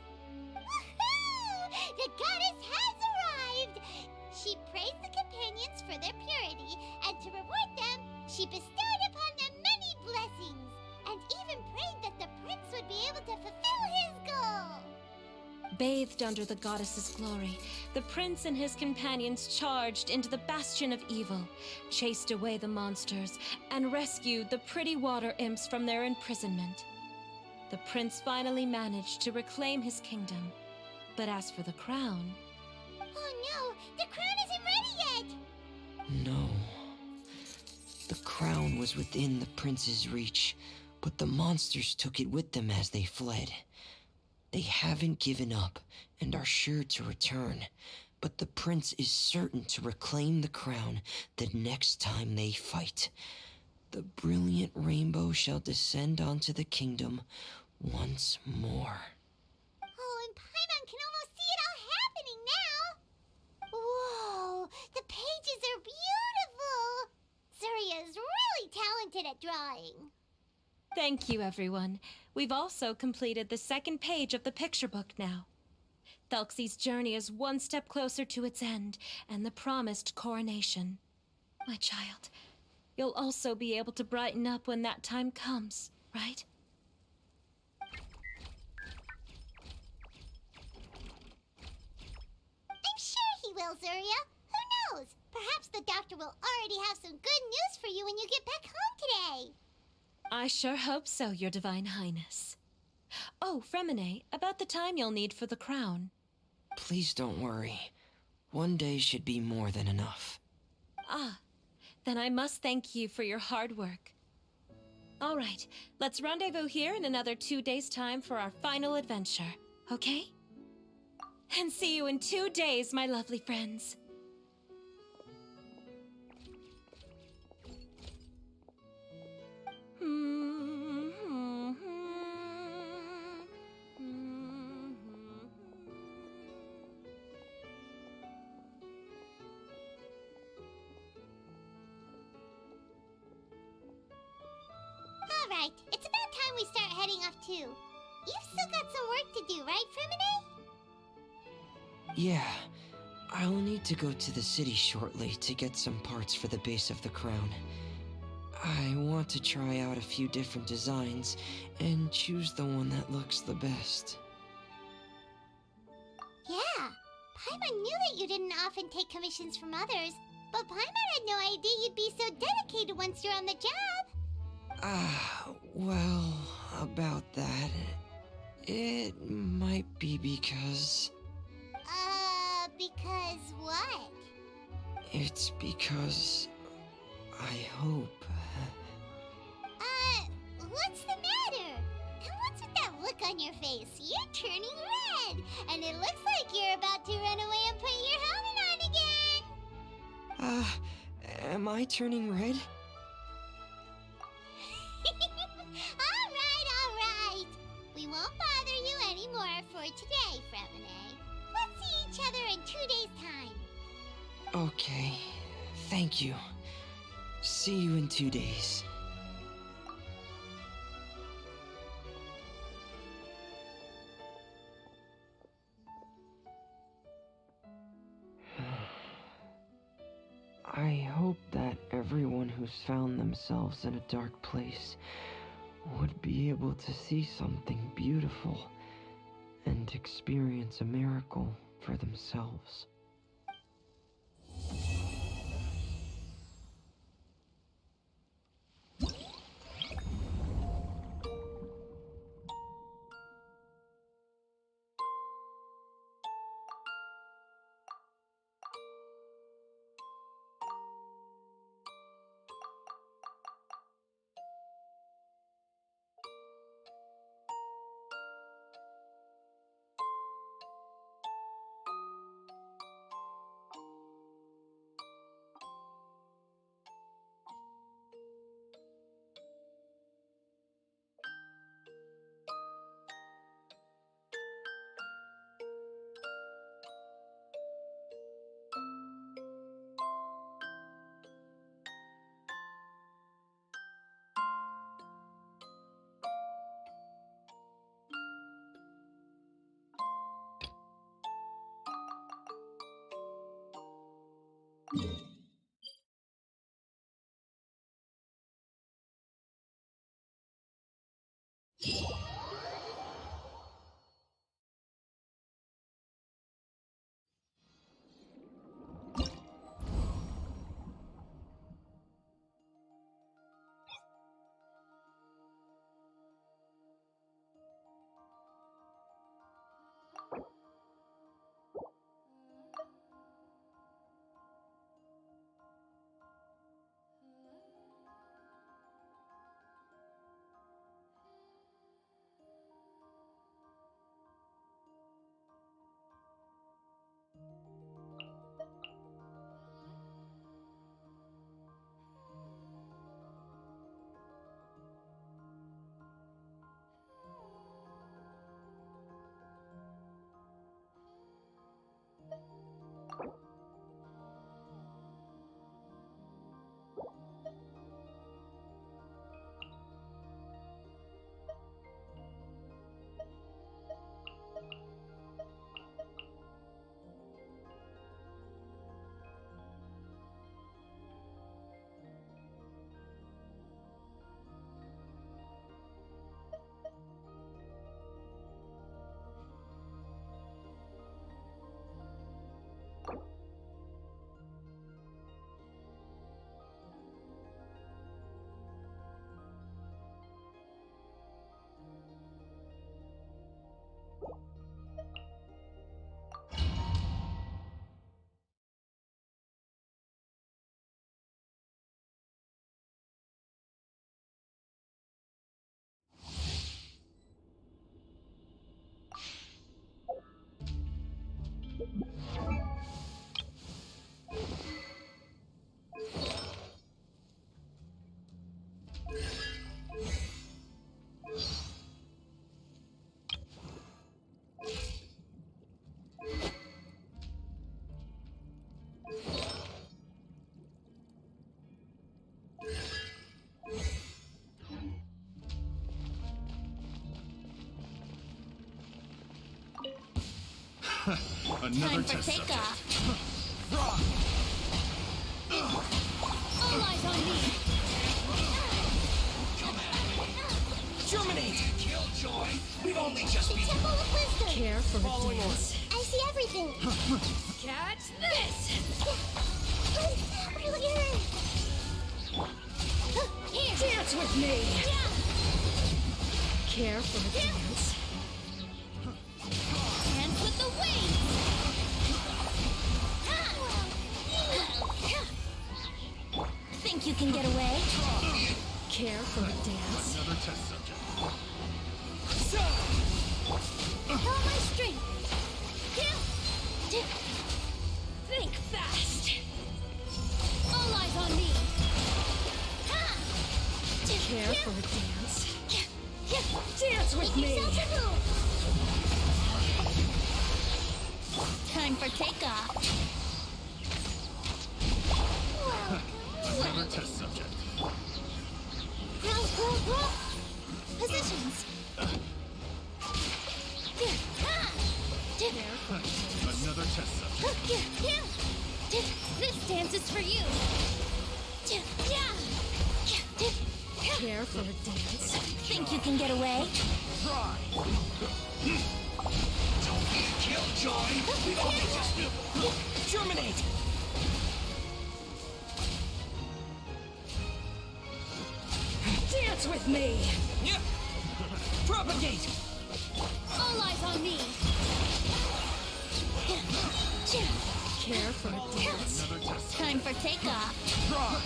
Woohoo! The goddess has arrived! She praised the companions for their purity, and to reward them, she bestowed upon them many blessings, and even prayed that the prince would be able to fulfill his goal. Bathed under the goddess's glory, the prince and his companions charged into the bastion of evil, chased away the monsters, and rescued the pretty water imps from their imprisonment. The prince finally managed to reclaim his kingdom. But as for the crown... Oh no, the crown isn't ready yet! No. The crown was within the prince's reach, but the monsters took it with them as they fled. They haven't given up and are sure to return, but the prince is certain to reclaim the crown the next time they fight. The brilliant rainbow shall descend onto the kingdom once more. Oh, and Paimon can almost see it all happening now! Whoa, the pages are beautiful! Zuria is really talented at drawing. Thank you, everyone. We've also completed the second page of the picture book now. Thelxie's journey is one step closer to its end and the promised coronation. My child, you'll also be able to brighten up when that time comes, right? I'm sure he will, Zuria. Who knows? Perhaps the doctor will already have some good news for you when you get back home today. I sure hope so, Your Divine Highness. Oh, Fremine, about the time you'll need for the crown. Please don't worry. One day should be more than enough. Ah, then I must thank you for your hard work. All right, let's rendezvous here in another 2 days' time for our final adventure, okay? And see you in 2 days, my lovely friends. All right, it's about time we start heading off too. You've still got some work to do, right, Fremine? Yeah, I'll need to go to the city shortly to get some parts for the base of the crown. I want to try out a few different designs and choose the one that looks the best. Yeah, Paimon knew that you didn't often take commissions from others, but Paimon had no idea you'd be so dedicated once you're on the job. Well, about that, it might be because... Because what? It's because I hope... What's the matter? And what's with that look on your face? You're turning red, and it looks like you're about to run away and put your helmet on again. Am I turning red? All right. We won't bother you anymore for Okay, thank you. See you in 2 days. I hope that everyone who's found themselves in a dark place would be able to see something beautiful and experience a miracle for themselves. Another Time for test takeoff. subject. All eyes on me. Germinate! Killjoy! We've only just The begun. Temple of Wisdom. Care for a dance. I see everything. Catch this! Brilliant. Here. Dance with me! Yeah. Care for a dance. Dance with the wings. Think you can get away? Care for a dance. Another test subject. All my strength. Think fast! All eyes on me. Care for a dance. Dance with me. Time for takeoff. test subject. Positions. Another test subject. This dance is for you. Care for a dance? Think you can get away? Try! Don't be a killjoy! We only just... Terminate! Dance with me! Yeah. Propagate! All eyes on me. Care for a dance? Another test Time for takeoff. Try!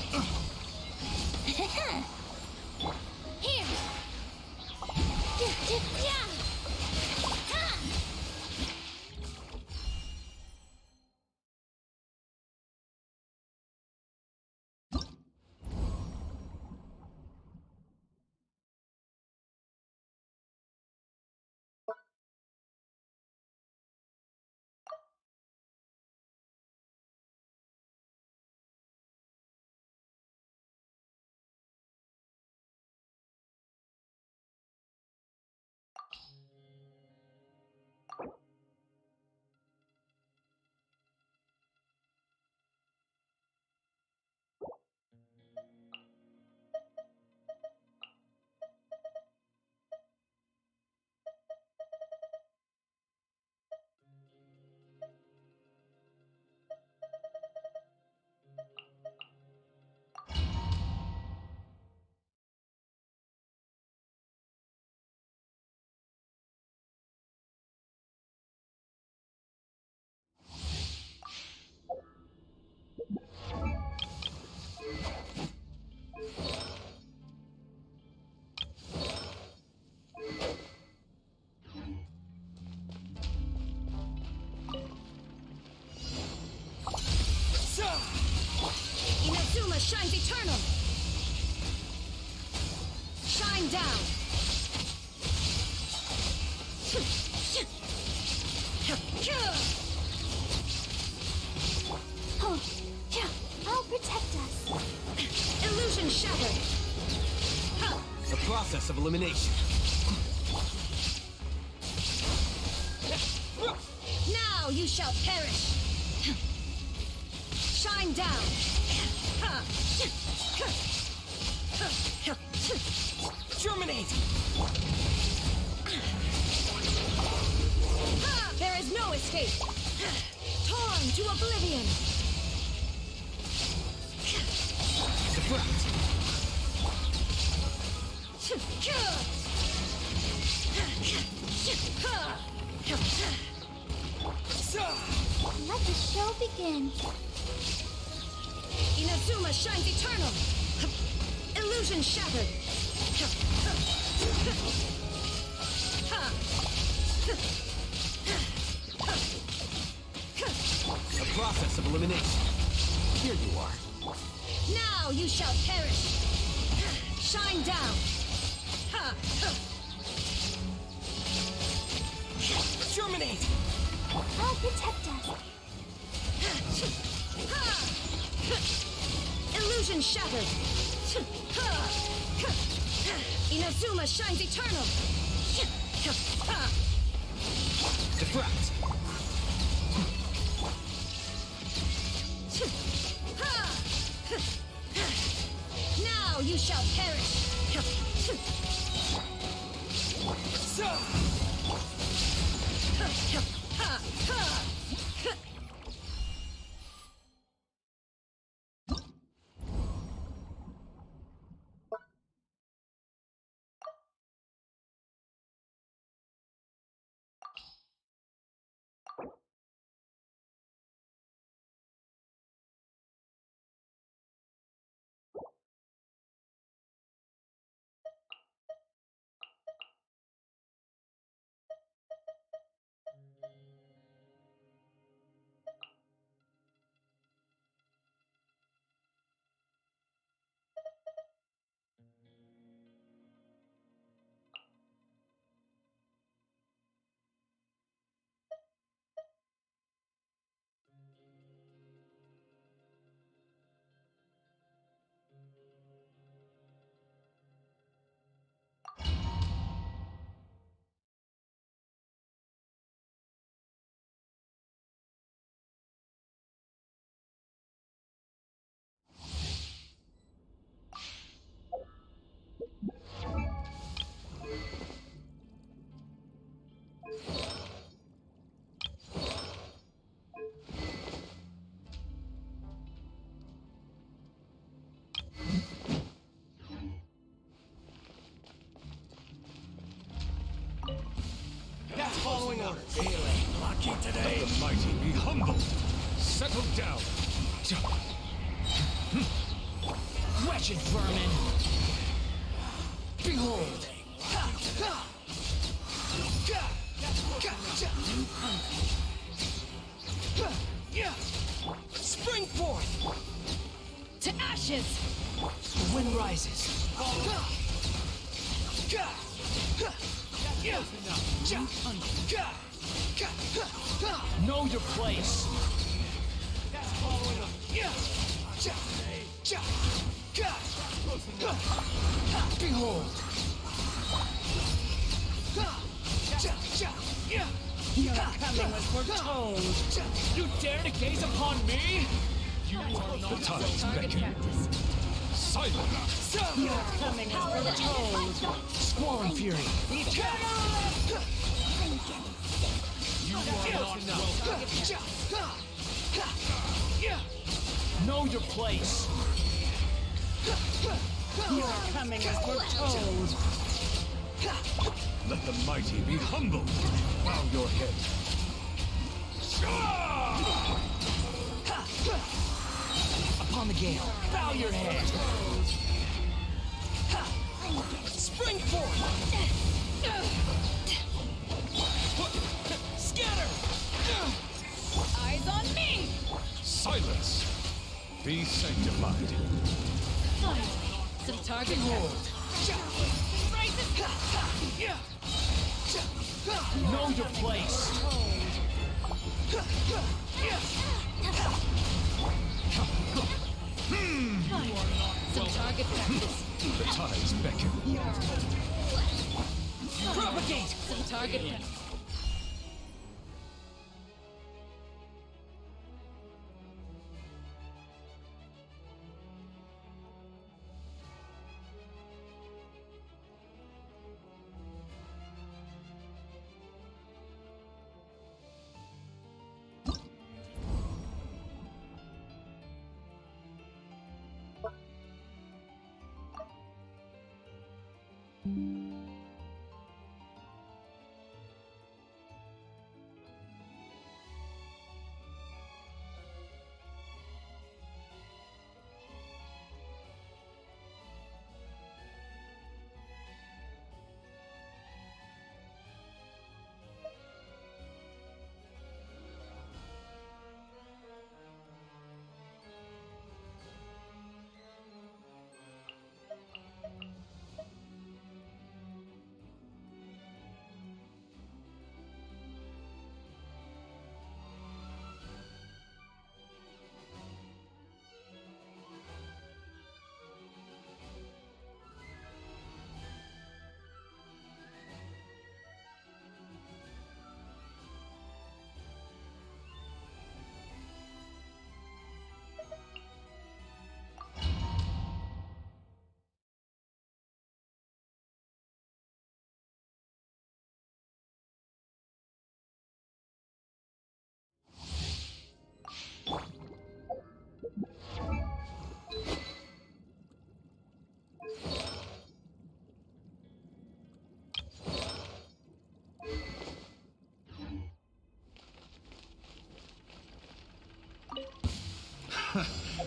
Here. Inazuma shines eternal! Shine down! I'll protect us. Illusion shattered! The process of elimination. Now you shall perish! Shine down! Terminate! There is no escape! Torn to oblivion! Deflect! Let the show begin. Inazuma shines eternal! Illusion shattered! The process of elimination. Here you are. Now you shall perish! Shine down! Terminate! I'll protect us. Illusion shattered! Inazuma shines eternal! Deflect! Now you shall perish! Let the mighty be humbled. Settle down. Wretched vermin! Behold! Spring forth! To ashes! The wind rises. Know your place. Behold! Your coming was foretold. You dare to gaze upon me? You are not The tides beckon. Silence. Your coming was foretold. Squall fury. You are not welcome. Know your place. Your coming was foretold. Let the mighty be humbled. Bow your head. Upon the gale, bow your head. Spring forth. Scatter. Eyes on me. Silence. Be sanctified. Some target hold. Know your place. Some target practice. The tides beckon. Propagate. Some target practice.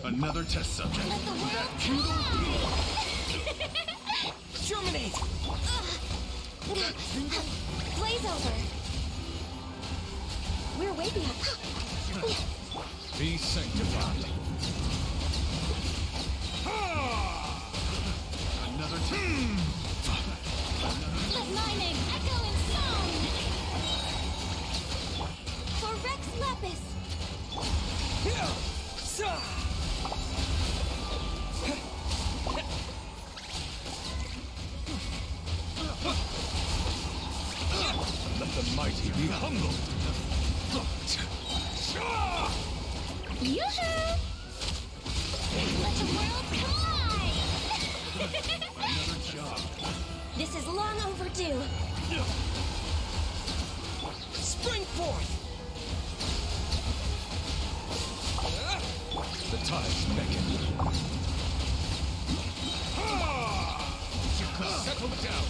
Another test subject. Let the world Germinate. blaze over. We're way behind. Be sanctified. Another test. Let my name echo in song. For Rex Lapis. Let the mighty be humbled. Yoo-hoo! Let the world collide! Another job. This is long overdue. Spring forth. The tides beckon. Settle down.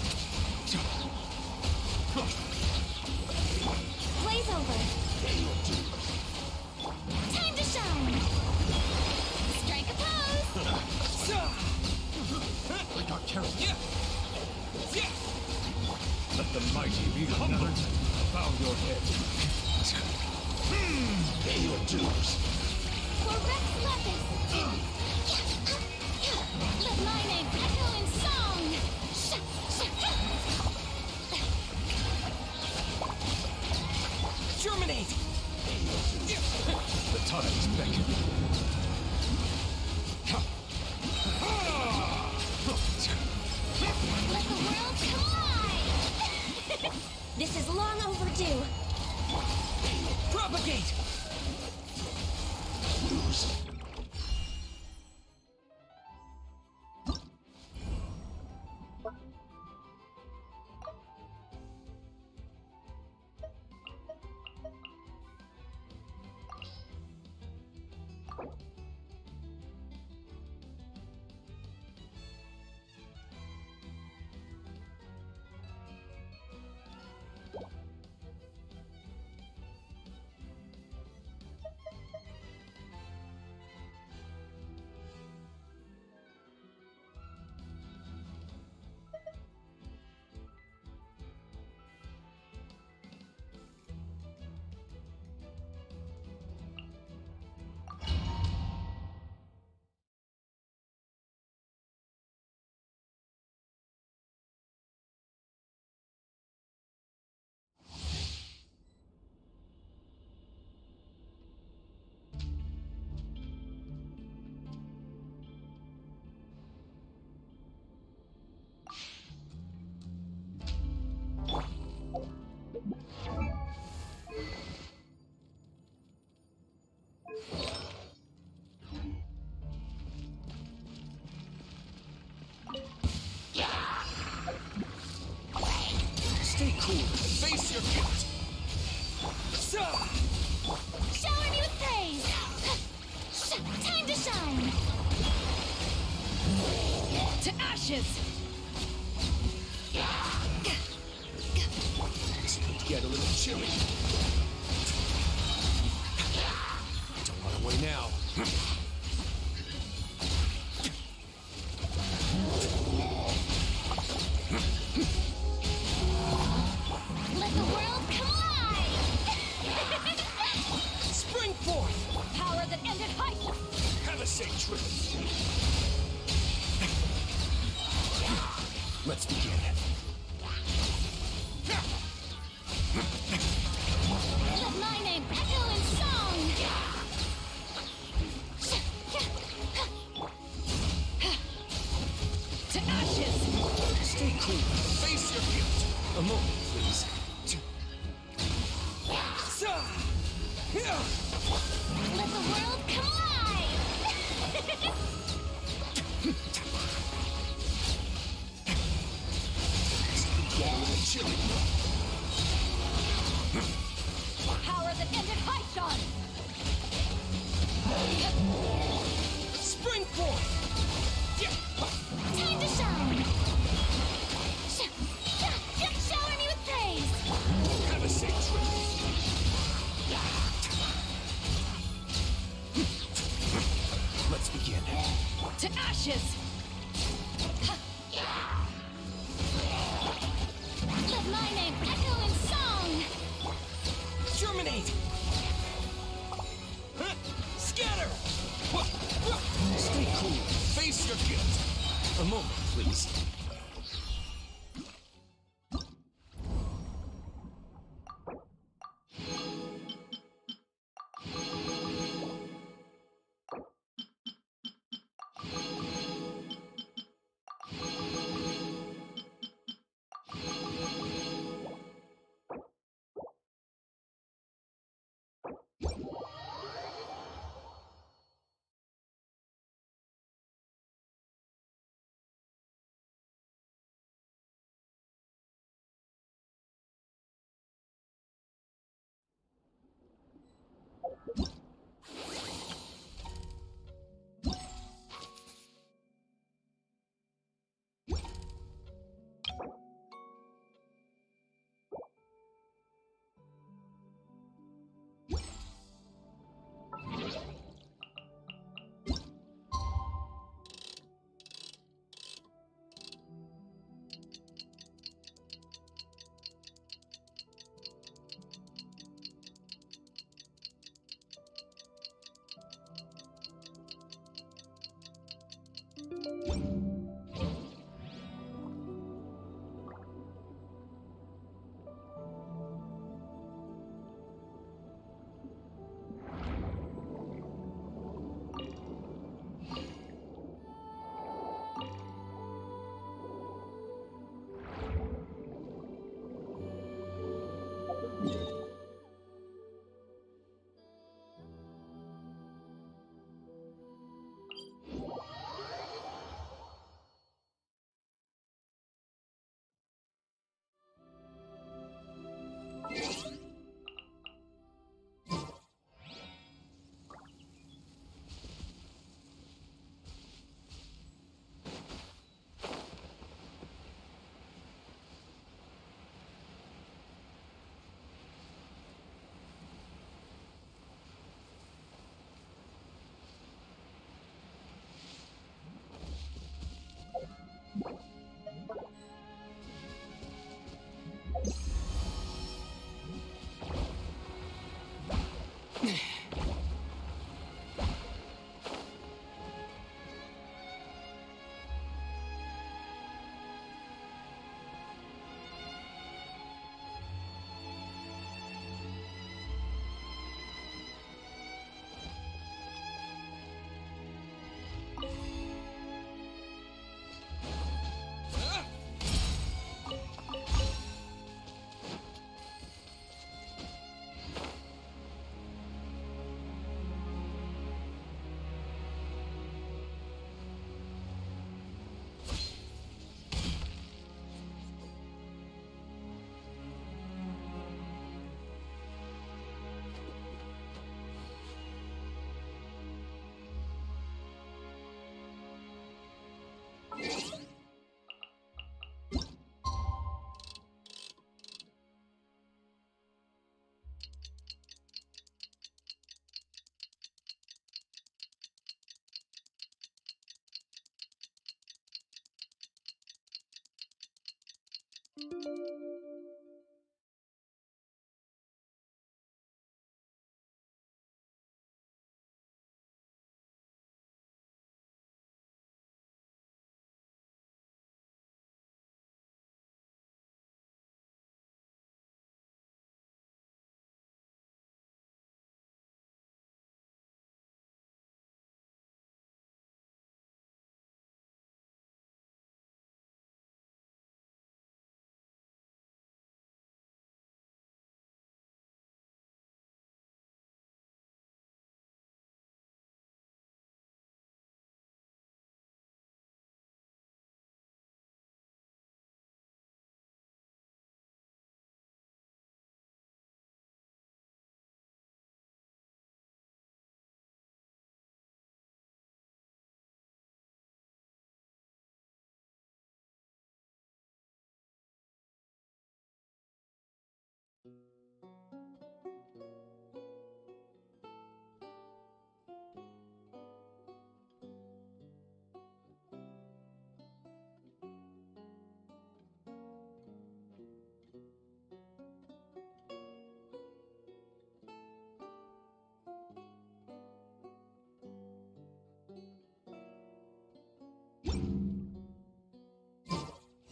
Blaze over. mighty be humbled. Bow your head. Pay your dues. For Rex Lepus. Let my name echo in song. Germinate! The tides beckon. Let the world collide. This is long overdue. Propagate! Stay cool. Face your guilt. Shower me with praise. Time to shine. To ashes! This could get a little chilly. Don't run away now. Let the world collide. Spring forth! Power that ended hype. Have a safe trip. Let's begin. Let my name echo in song. To ashes! Stay cool. Face your guilt. A moment, please. Let the world collide. Get a little chilly. Power that ended Hyshon. Spring forth! Time to shine. Shower me with praise. Have a safe trip. Let's begin. To ashes! Let my name echo in song. Germinate! Scatter! Stay cool. Face your guilt. A moment, please.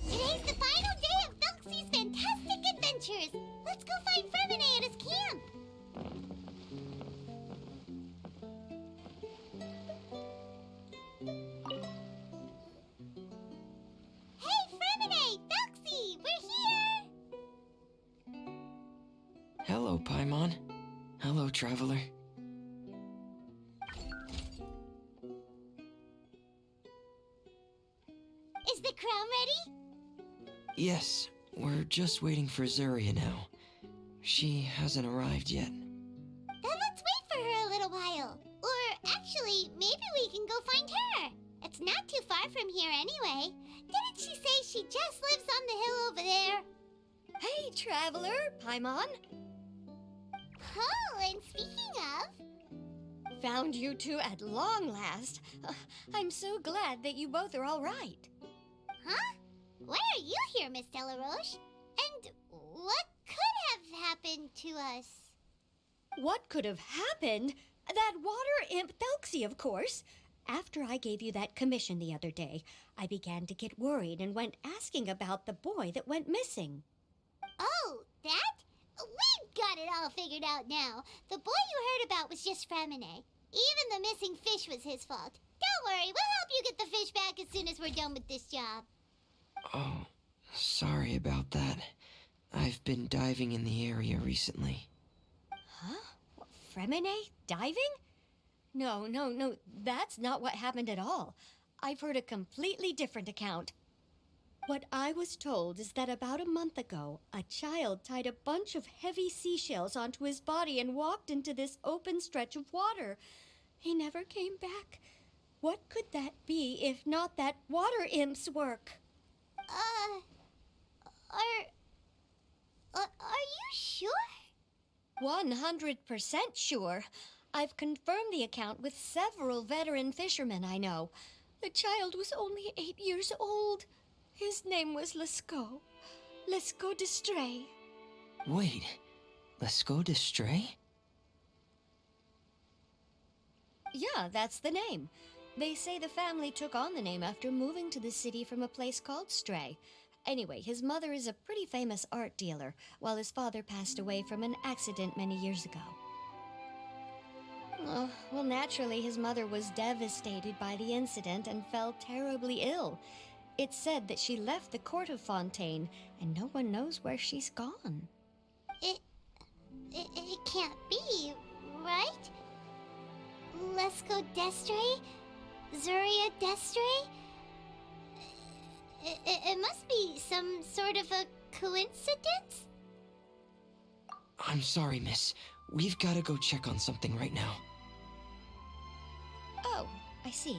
Today's the final day of Thelxie's fantastic adventures. Let's go find Fremine at his camp. Hey, Fremine! Thelxie! We're here! Hello, Paimon. Hello, traveler. Is the crown ready? Yes, we're just waiting for Zuria now. She hasn't arrived yet. Then let's wait for her a little while. Or actually, maybe we can go find her. It's not too far from here anyway. Didn't she say she just lives on the hill over there? Hey, traveler, Paimon. Oh, and speaking of, Found you two at long last. I'm so glad that you both are all right. huh? Why are you here, Miss Delaroche? And what could have happened to us? What could have happened? That water imp Thelxie, of course. After I gave you that commission the other day, I began to get worried and went asking about the boy that went missing. Oh, that? We've got it all figured out now. The boy you heard about was just Fremine. Even the missing fish was his fault. Don't worry, we'll help you get the fish back as soon as we're done with this job. Oh, sorry about that. I've been diving in the area recently. Huh? What, Fremine? Diving? No, that's not what happened at all. I've heard a completely different account. What I was told is that about a month ago, a child tied a bunch of heavy seashells onto his body and walked into this open stretch of water. He never came back. What could that be if not that water imp's work? Are you sure? 100% sure. I've confirmed the account with several veteran fishermen I know. The child was only 8 years old. His name was Lescaut. Lescaut d'Estray. Wait, Lescaut d'Estray? Yeah, that's the name. They say the family took on the name after moving to the city from a place called Stray. Anyway, his mother is a pretty famous art dealer, while his father passed away from an accident many years ago. Oh, well, naturally, his mother was devastated by the incident and fell terribly ill. It's said that she left the court of Fontaine, and no one knows where she's gone. It can't be, right? Lescaut d'Estray? Zuria d'Estray? It must be some sort of a coincidence? I'm sorry, miss. We've got to go check on something right now. Oh, I see.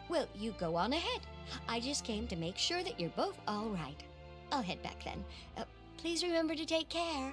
Well, you go on ahead. I just came to make sure that you're both all right. I'll head back then. Please remember to take care.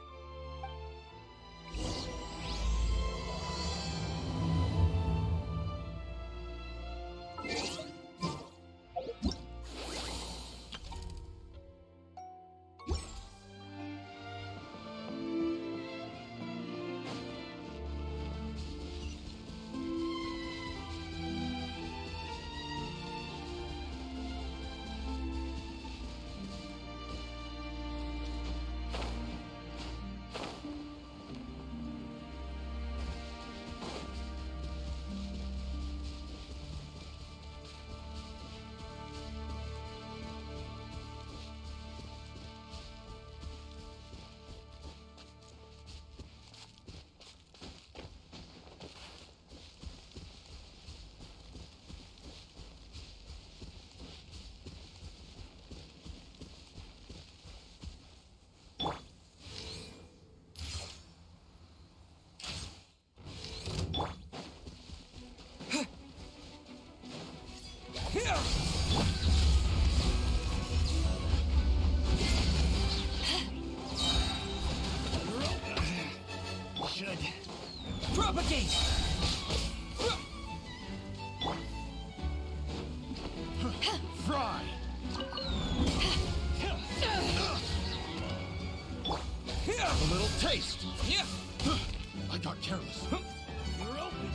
careless. You're open.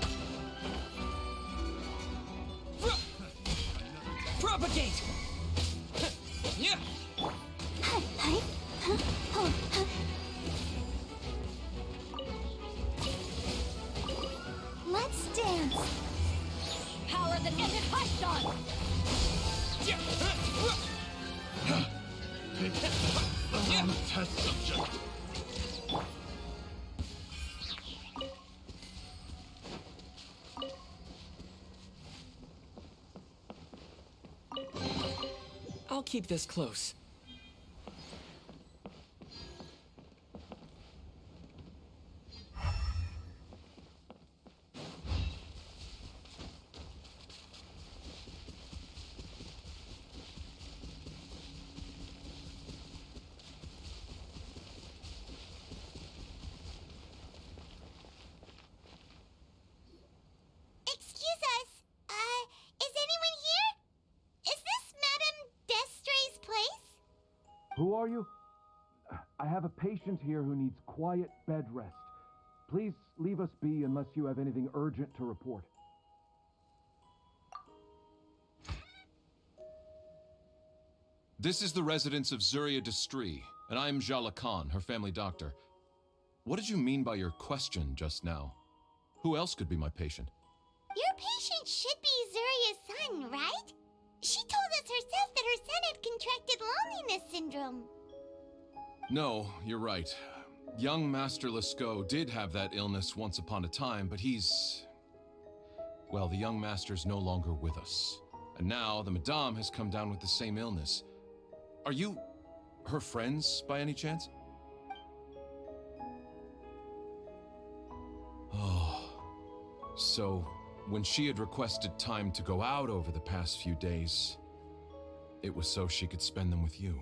Propagate! Yeah! Let's dance. Power that ended Hydon! Test subject. I'll keep this close. Excuse us. Is anyone here? Is this Madame Destray's place? Who are you? I have a patient here who needs quiet bed rest. Please leave us be unless you have anything urgent to report. This is the residence of Zuria Destri, and I'm Jala Khan, her family doctor. What did you mean by your question just now? Who else could be my patient? Your patient should be Zuria's son, right? She told us herself that her son had contracted loneliness syndrome. No, you're right. Young Master Lescaut did have that illness once upon a time, but well, the young master's no longer with us. And now the Madame has come down with the same illness. Are you her friends by any chance? Oh, so when she had requested time to go out over the past few days, it was so she could spend them with you.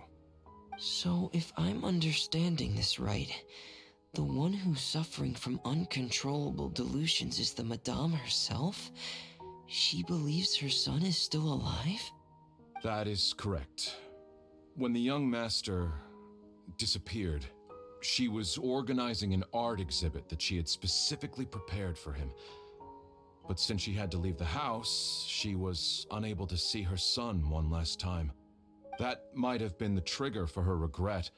So, if I'm understanding this right, the one who's suffering from uncontrollable delusions is the Madame herself? She believes her son is still alive? That is correct. When the young master disappeared, she was organizing an art exhibit that she had specifically prepared for him. But since she had to leave the house, she was unable to see her son one last time. That might have been the trigger for her regret.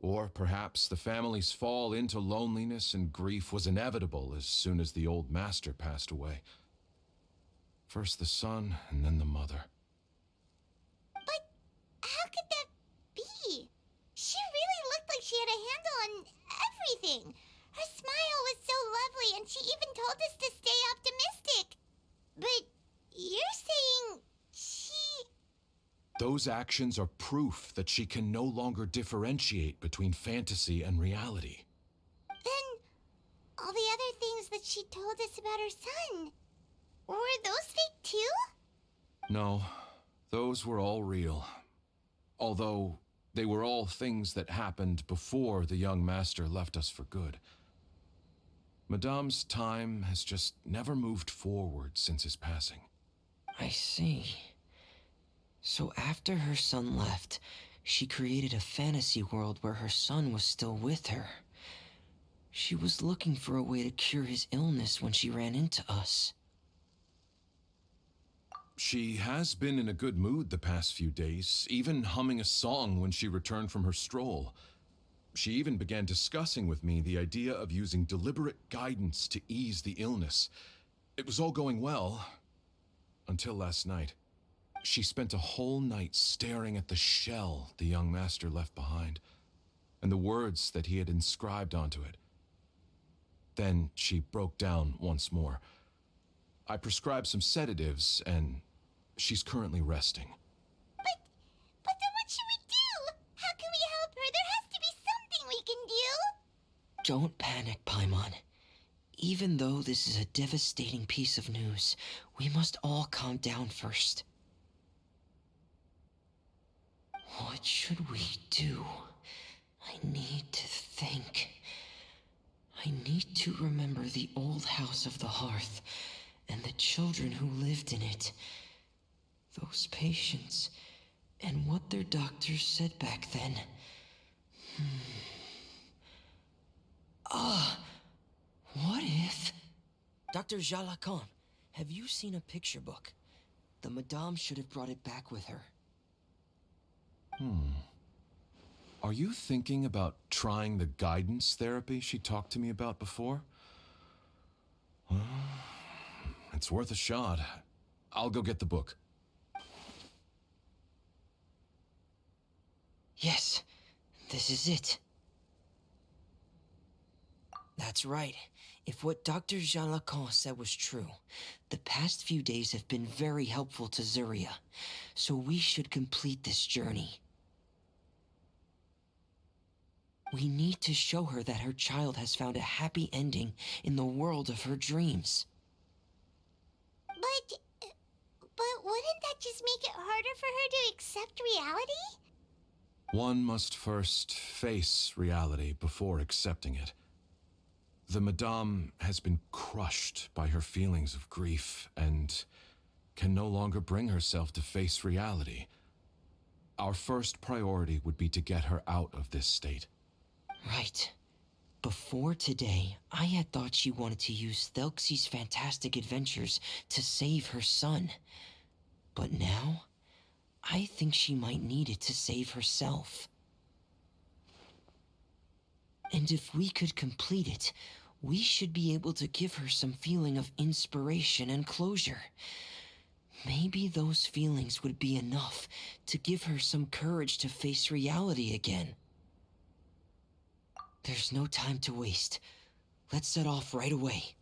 Or perhaps the family's fall into loneliness and grief was inevitable as soon as the old master passed away. First the son, and then the mother. But how could that be? She really looked like she had a handle on everything. Her smile was so lovely, and she even told us to stay optimistic. But you're saying she... Those actions are proof that she can no longer differentiate between fantasy and reality. Then all the other things that she told us about her son, were those fake too? No, those were all real. Although they were all things that happened before the young master left us for good. Madame's time has just never moved forward since his passing. I see. So after her son left, she created a fantasy world where her son was still with her. She was looking for a way to cure his illness when she ran into us. She has been in a good mood the past few days, even humming a song when she returned from her stroll. She even began discussing with me the idea of using deliberate guidance to ease the illness. It was all going well, until last night. She spent a whole night staring at the shell the young master left behind, and the words that he had inscribed onto it. Then she broke down once more. I prescribed some sedatives, and she's currently resting. But then what should we do? How can we help her? There has to be something we can do. Don't panic, Paimon. Even though this is a devastating piece of news, we must all calm down first. What should we do? I need to think. I need to remember the old house of the hearth and the children who lived in it. Those patients and what their doctors said back then. What if... Dr. Jalacan, have you seen a picture book? The Madame should have brought it back with her. Are you thinking about trying the guidance therapy she talked to me about before? Well, it's worth a shot. I'll go get the book. Yes, this is it. That's right. If what Dr. Jalacan said was true, the past few days have been very helpful to Zuria, so we should complete this journey. We need to show her that her child has found a happy ending in the world of her dreams. But wouldn't that just make it harder for her to accept reality? One must first face reality before accepting it. The Madame has been crushed by her feelings of grief and can no longer bring herself to face reality. Our first priority would be to get her out of this state. Right. Before today, I had thought she wanted to use Thelxie's fantastic adventures to save her son. But now, I think she might need it to save herself. And if we could complete it, we should be able to give her some feeling of inspiration and closure. Maybe those feelings would be enough to give her some courage to face reality again. There's no time to waste. Let's set off right away.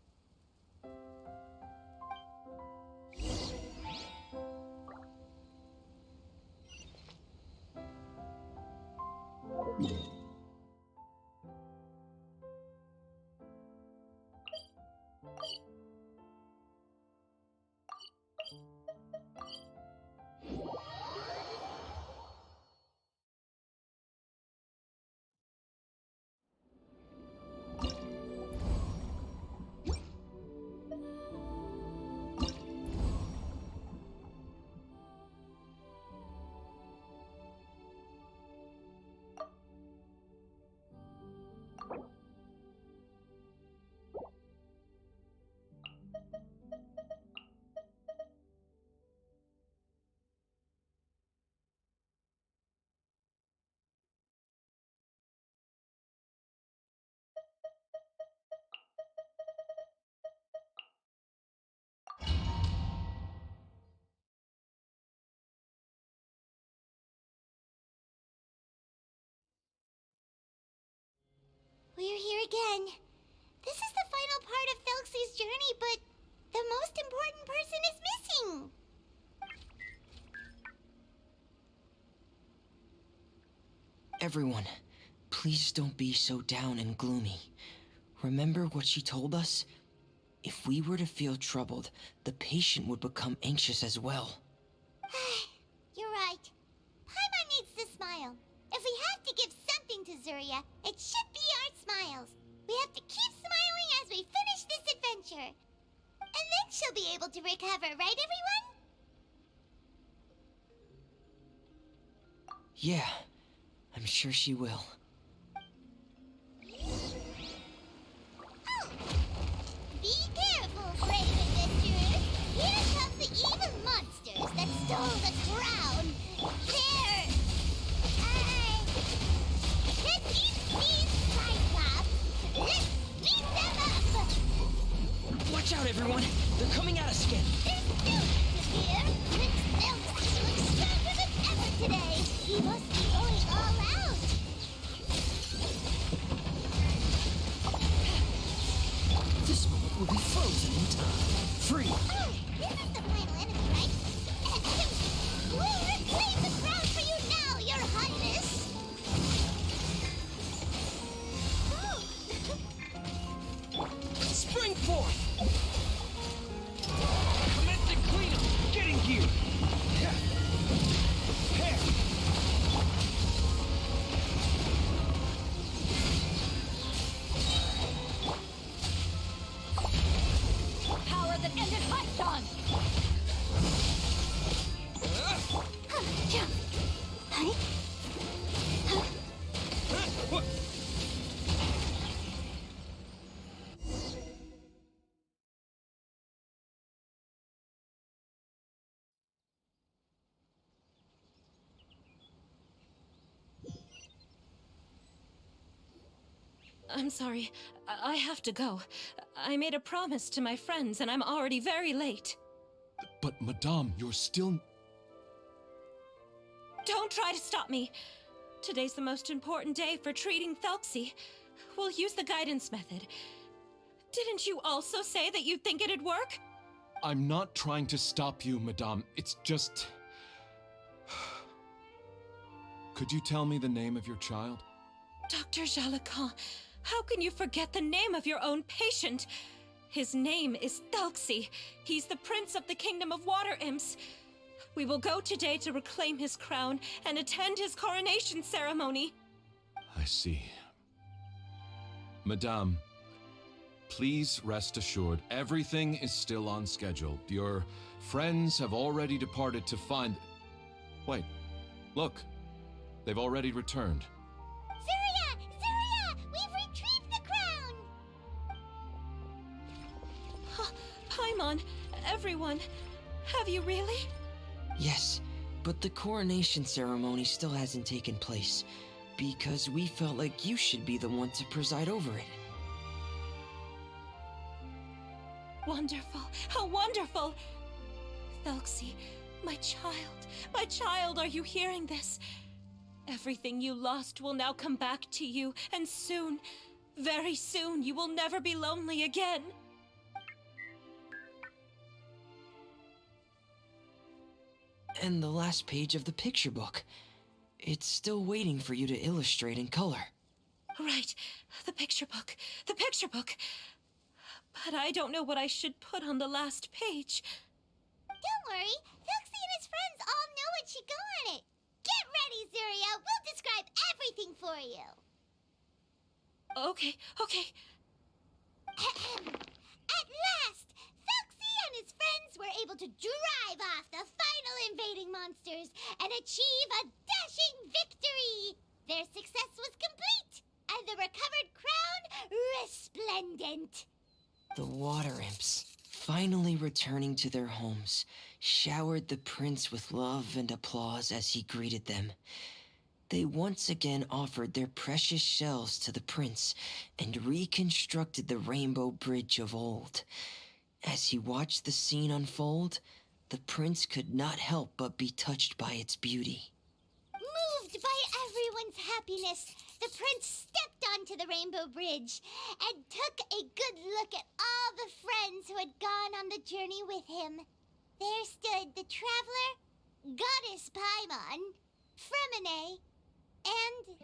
We're here again. This is the final part of Thelxie's journey, but the most important person is missing. Everyone, please don't be so down and gloomy. Remember what she told us? If we were to feel troubled, the patient would become anxious as well. You're right. Paimon needs to smile. If we have to give something to Zuria, it should be our smiles. We have to keep smiling as we finish this adventure. And then she'll be able to recover, right, everyone? Yeah, I'm sure she will. Oh. Be careful, brave adventurers. Here come the evil monsters that stole the crown. Cyclops. Let's beat them up. Watch out, everyone! They're coming at us again! There's Thelxie here. Prince Thelxie looks stronger than ever today. He must be going all out. This moment will be frozen in time. Free! Oh, this is the final enemy, right? We'll reclaim the crown for you now, Your Highness. Spring forth! Commencing I'm sorry. I have to go. I made a promise to my friends, and I'm already very late. But, Madame, you're still... Don't try to stop me. Today's the most important day for treating Thelxie. We'll use the guidance method. Didn't you also say that you'd think it'd work? I'm not trying to stop you, Madame. It's just... Could you tell me the name of your child? Dr. Jalacan, how can you forget the name of your own patient? His name is Thelxie. He's the prince of the kingdom of water imps. We will go today to reclaim his crown and attend his coronation ceremony. I see. Madame, please rest assured, everything is still on schedule. Your friends have already departed to find... Wait, look. They've already returned. Zuria! Zuria! We've retrieved the crown! Paimon, everyone, have you really? Yes, but the coronation ceremony still hasn't taken place, because we felt like you should be the one to preside over it. Wonderful, how wonderful! Thelxie, my child, are you hearing this? Everything you lost will now come back to you, and soon, very soon, you will never be lonely again. And the last page of the picture book. It's still waiting for you to illustrate in color. Right, the picture book. But I don't know what I should put on the last page. Don't worry, Thelxie and his friends all know what should go on it. Get ready, Zuria. We'll describe everything for you. Okay. At last, Thelxie and his friends were able to drive off the final invading monsters and achieve a dashing victory. Their success was complete, and the recovered crown resplendent. The water imps, finally returning to their homes, showered the prince with love and applause as he greeted them. They once again offered their precious shells to the prince and reconstructed the rainbow bridge of old. As he watched the scene unfold, the prince could not help but be touched by its beauty. Moved by everyone's happiness, the prince stepped onto the rainbow bridge and took a good look at all the friends who had gone on the journey with him. There stood the traveler, Goddess Paimon, Fremine, and...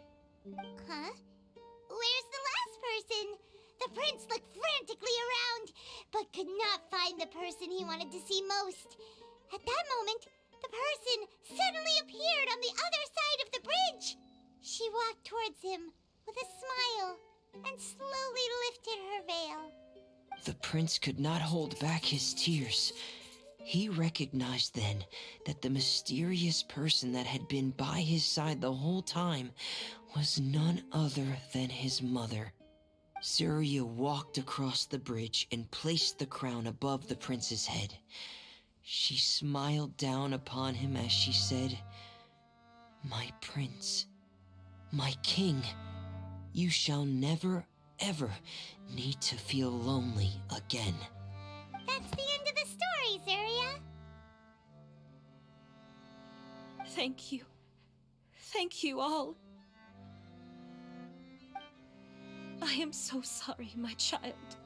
Where's the last person? The prince looked frantically around, but could not find the person he wanted to see most. At that moment, the person suddenly appeared on the other side of the bridge. She walked towards him with a smile and slowly lifted her veil. The prince could not hold back his tears. He recognized then that the mysterious person that had been by his side the whole time was none other than his mother. Zuria walked across the bridge and placed the crown above the prince's head. She smiled down upon him as she said, "My prince, my king, you shall never, ever need to feel lonely again." That's the end of the story, Zuria. Thank you. Thank you all. I am so sorry, my child.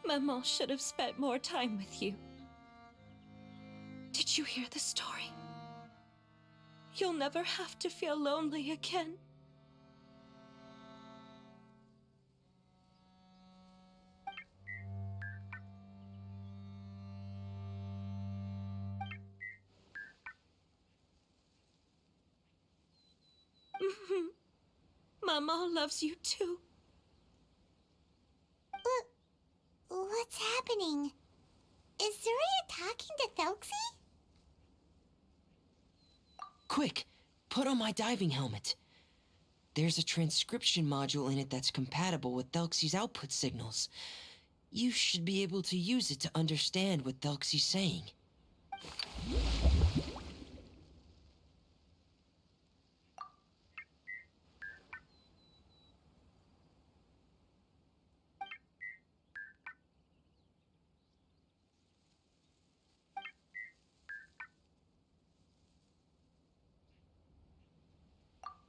Maman should have spent more time with you. Did you hear the story? You'll never have to feel lonely again. Mama loves you too. What's happening? Is Zuria talking to Thelxie? Quick, put on my diving helmet. There's a transcription module in it that's compatible with Thelxie's output signals. You should be able to use it to understand what Thelxie's saying.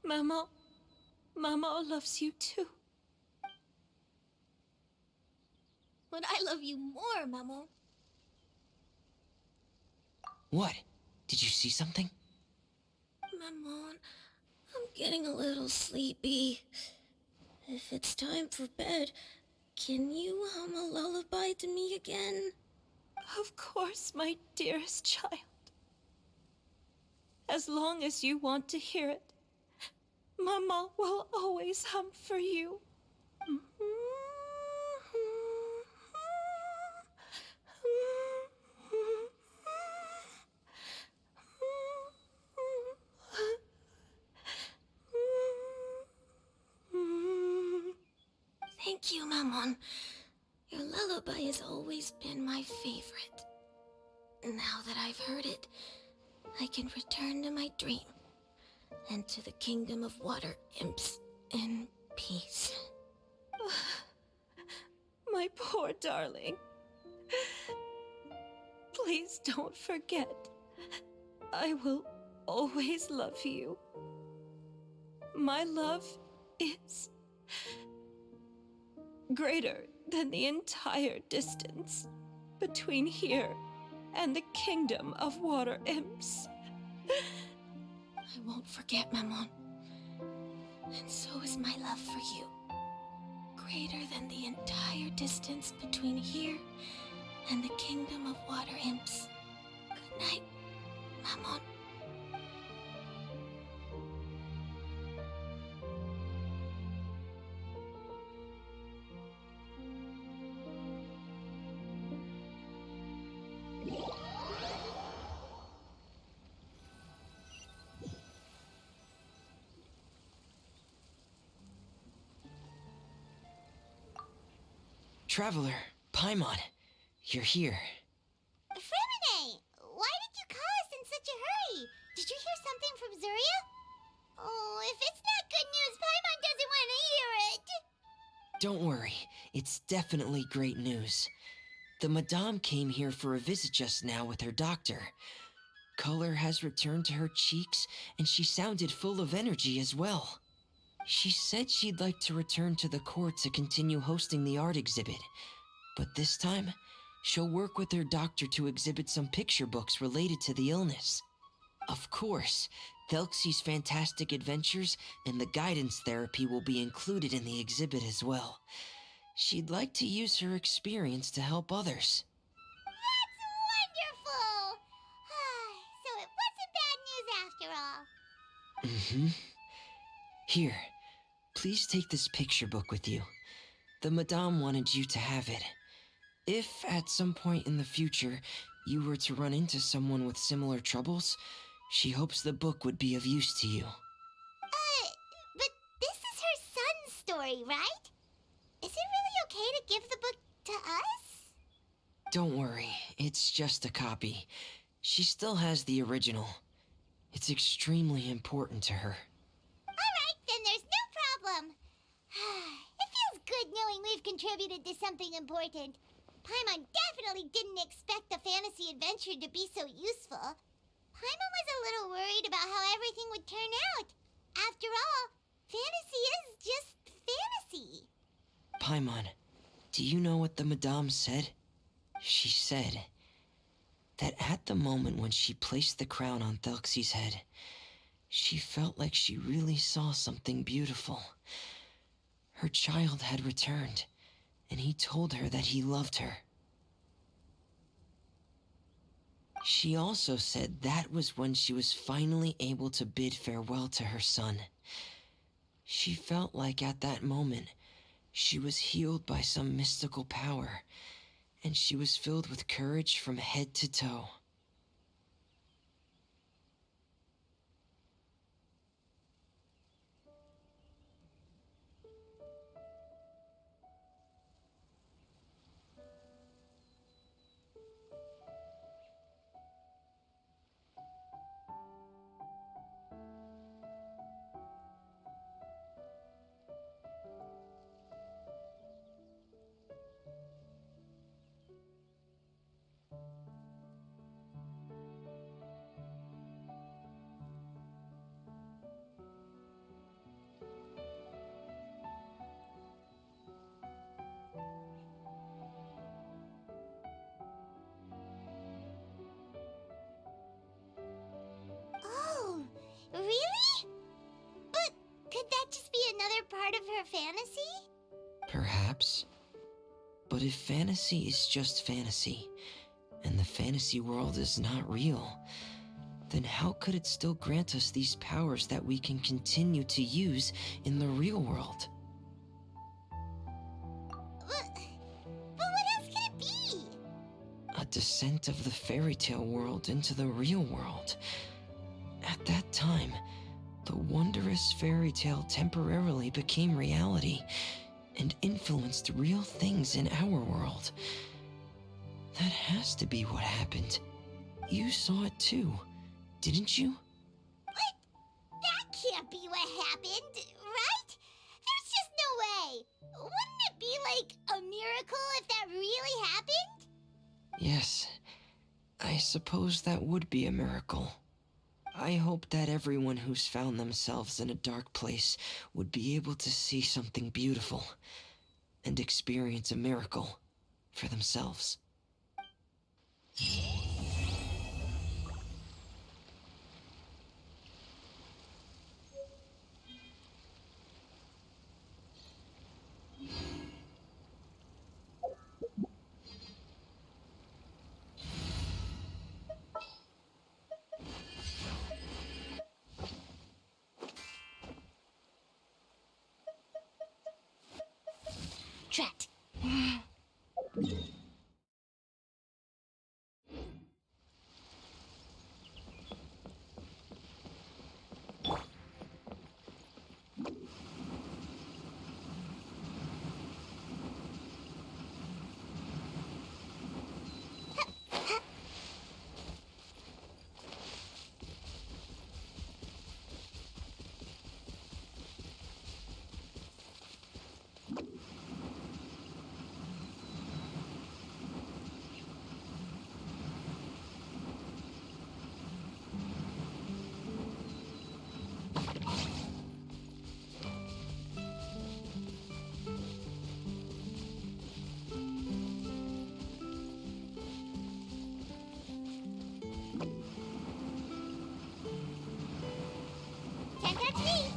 Mama. Mama loves you too. But I love you more, Mamo. What? Did you see something? Maman, I'm getting a little sleepy. If it's time for bed, can you hum a lullaby to me again? Of course, my dearest child. As long as you want to hear it, Mama will always hum for you. Thank you, Maman. Your lullaby has always been my favorite. Now that I've heard it, I can return to my dream and to the kingdom of water imps in peace. My poor darling. Please don't forget. I will always love you. My love is greater than the entire distance between here and the kingdom of water imps. I won't forget, Maman. And so is my love for you. Greater than the entire distance between here and the kingdom of water imps. Good night, Maman. Traveler, Paimon, you're here. Fremine, why did you call us in such a hurry? Did you hear something from Zuria? Oh, if it's not good news, Paimon doesn't want to hear it. Don't worry, it's definitely great news. The Madame came here for a visit just now with her doctor. Color has returned to her cheeks, and she sounded full of energy as well. She said she'd like to return to the court to continue hosting the art exhibit. But this time, she'll work with her doctor to exhibit some picture books related to the illness. Of course, Thelxie's fantastic adventures and the guidance therapy will be included in the exhibit as well. She'd like to use her experience to help others. That's wonderful! So it wasn't bad news after all. Here, please take this picture book with you. The Madame wanted you to have it. If at some point in the future you were to run into someone with similar troubles, she hopes the book would be of use to you. But this is her son's story, right? Is it really okay to give the book to us? Don't worry, it's just a copy. She still has the original. It's extremely important to her. Alright, then there's no problem. It feels good knowing we've contributed to something important. Paimon definitely didn't expect the fantasy adventure to be so useful. Paimon was a little worried about how everything would turn out. After all, fantasy is just fantasy. Paimon, do you know what the Madame said? She said that at the moment when she placed the crown on Thelxie's head, she felt like she really saw something beautiful. Her child had returned, and he told her that he loved her. She also said that was when she was finally able to bid farewell to her son. She felt like at that moment, she was healed by some mystical power, and she was filled with courage from head to toe. perhaps. But if fantasy is just fantasy, and the fantasy world is not real, then how could it still grant us these powers that we can continue to use in the real world? But what else could it be? A descent of the fairy tale world into the real world. At that time, the wondrous fairy tale temporarily became reality and influenced real things in our world. That has to be what happened. You saw it too, didn't you? What? That can't be what happened, right? There's just no way. Wouldn't it be like a miracle if that really happened? Yes, I suppose that would be a miracle. I hope that everyone who's found themselves in a dark place would be able to see something beautiful and experience a miracle for themselves. Trapped. Can't catch me.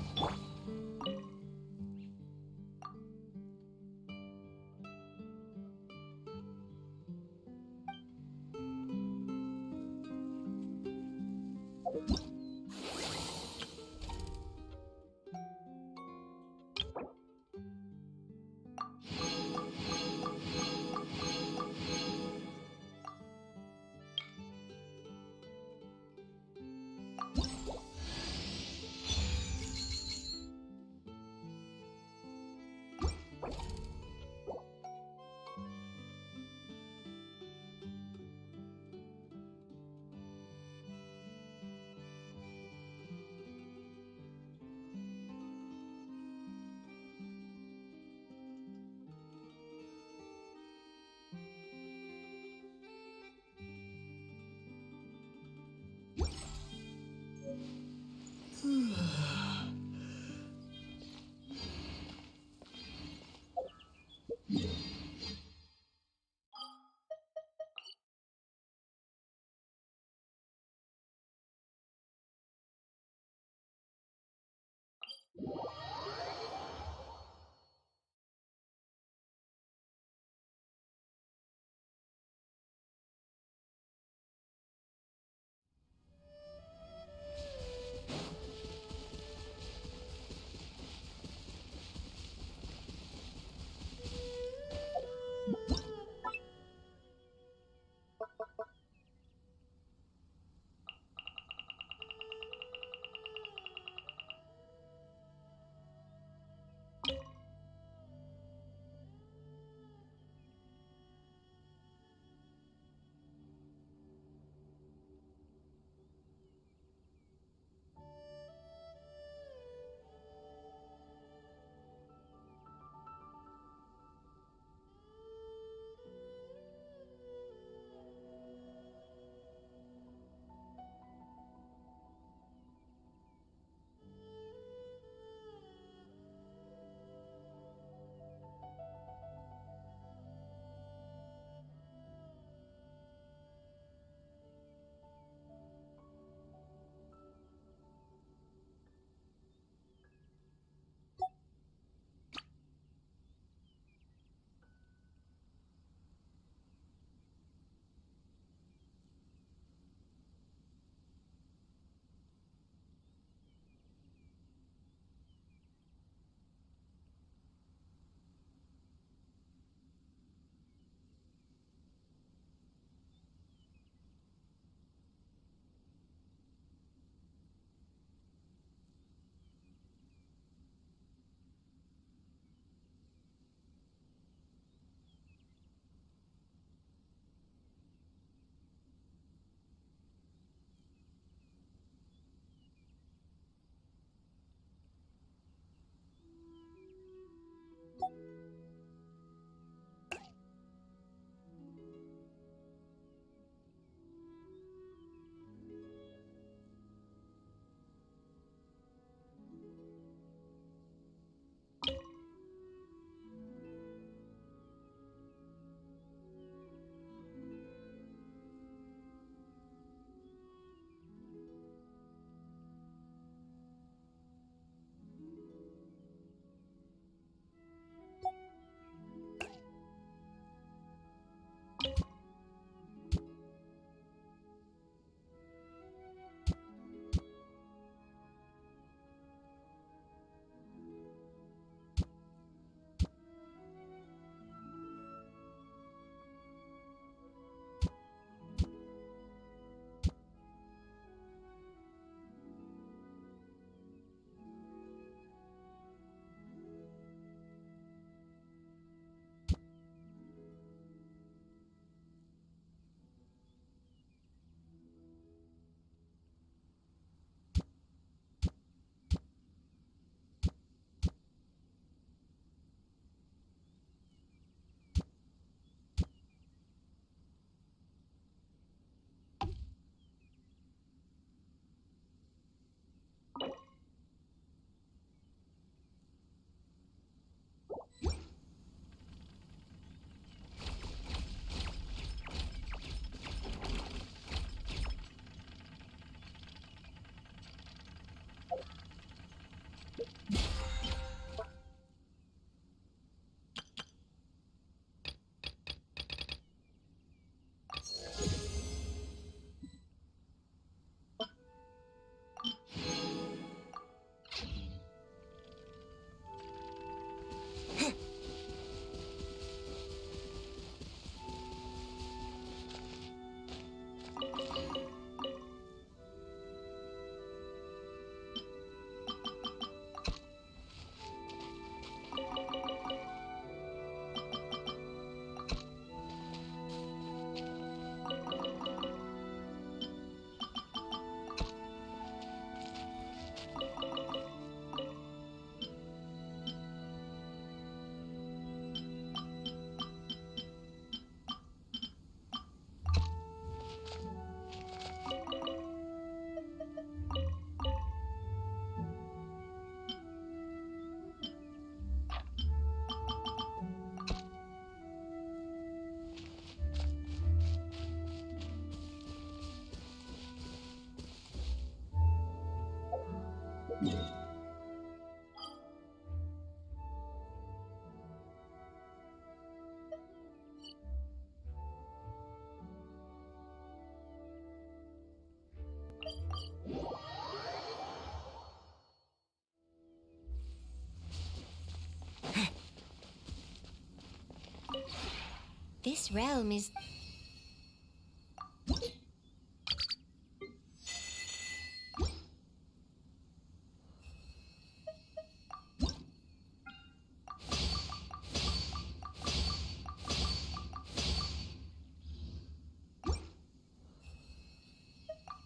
This realm is...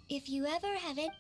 If you ever have it...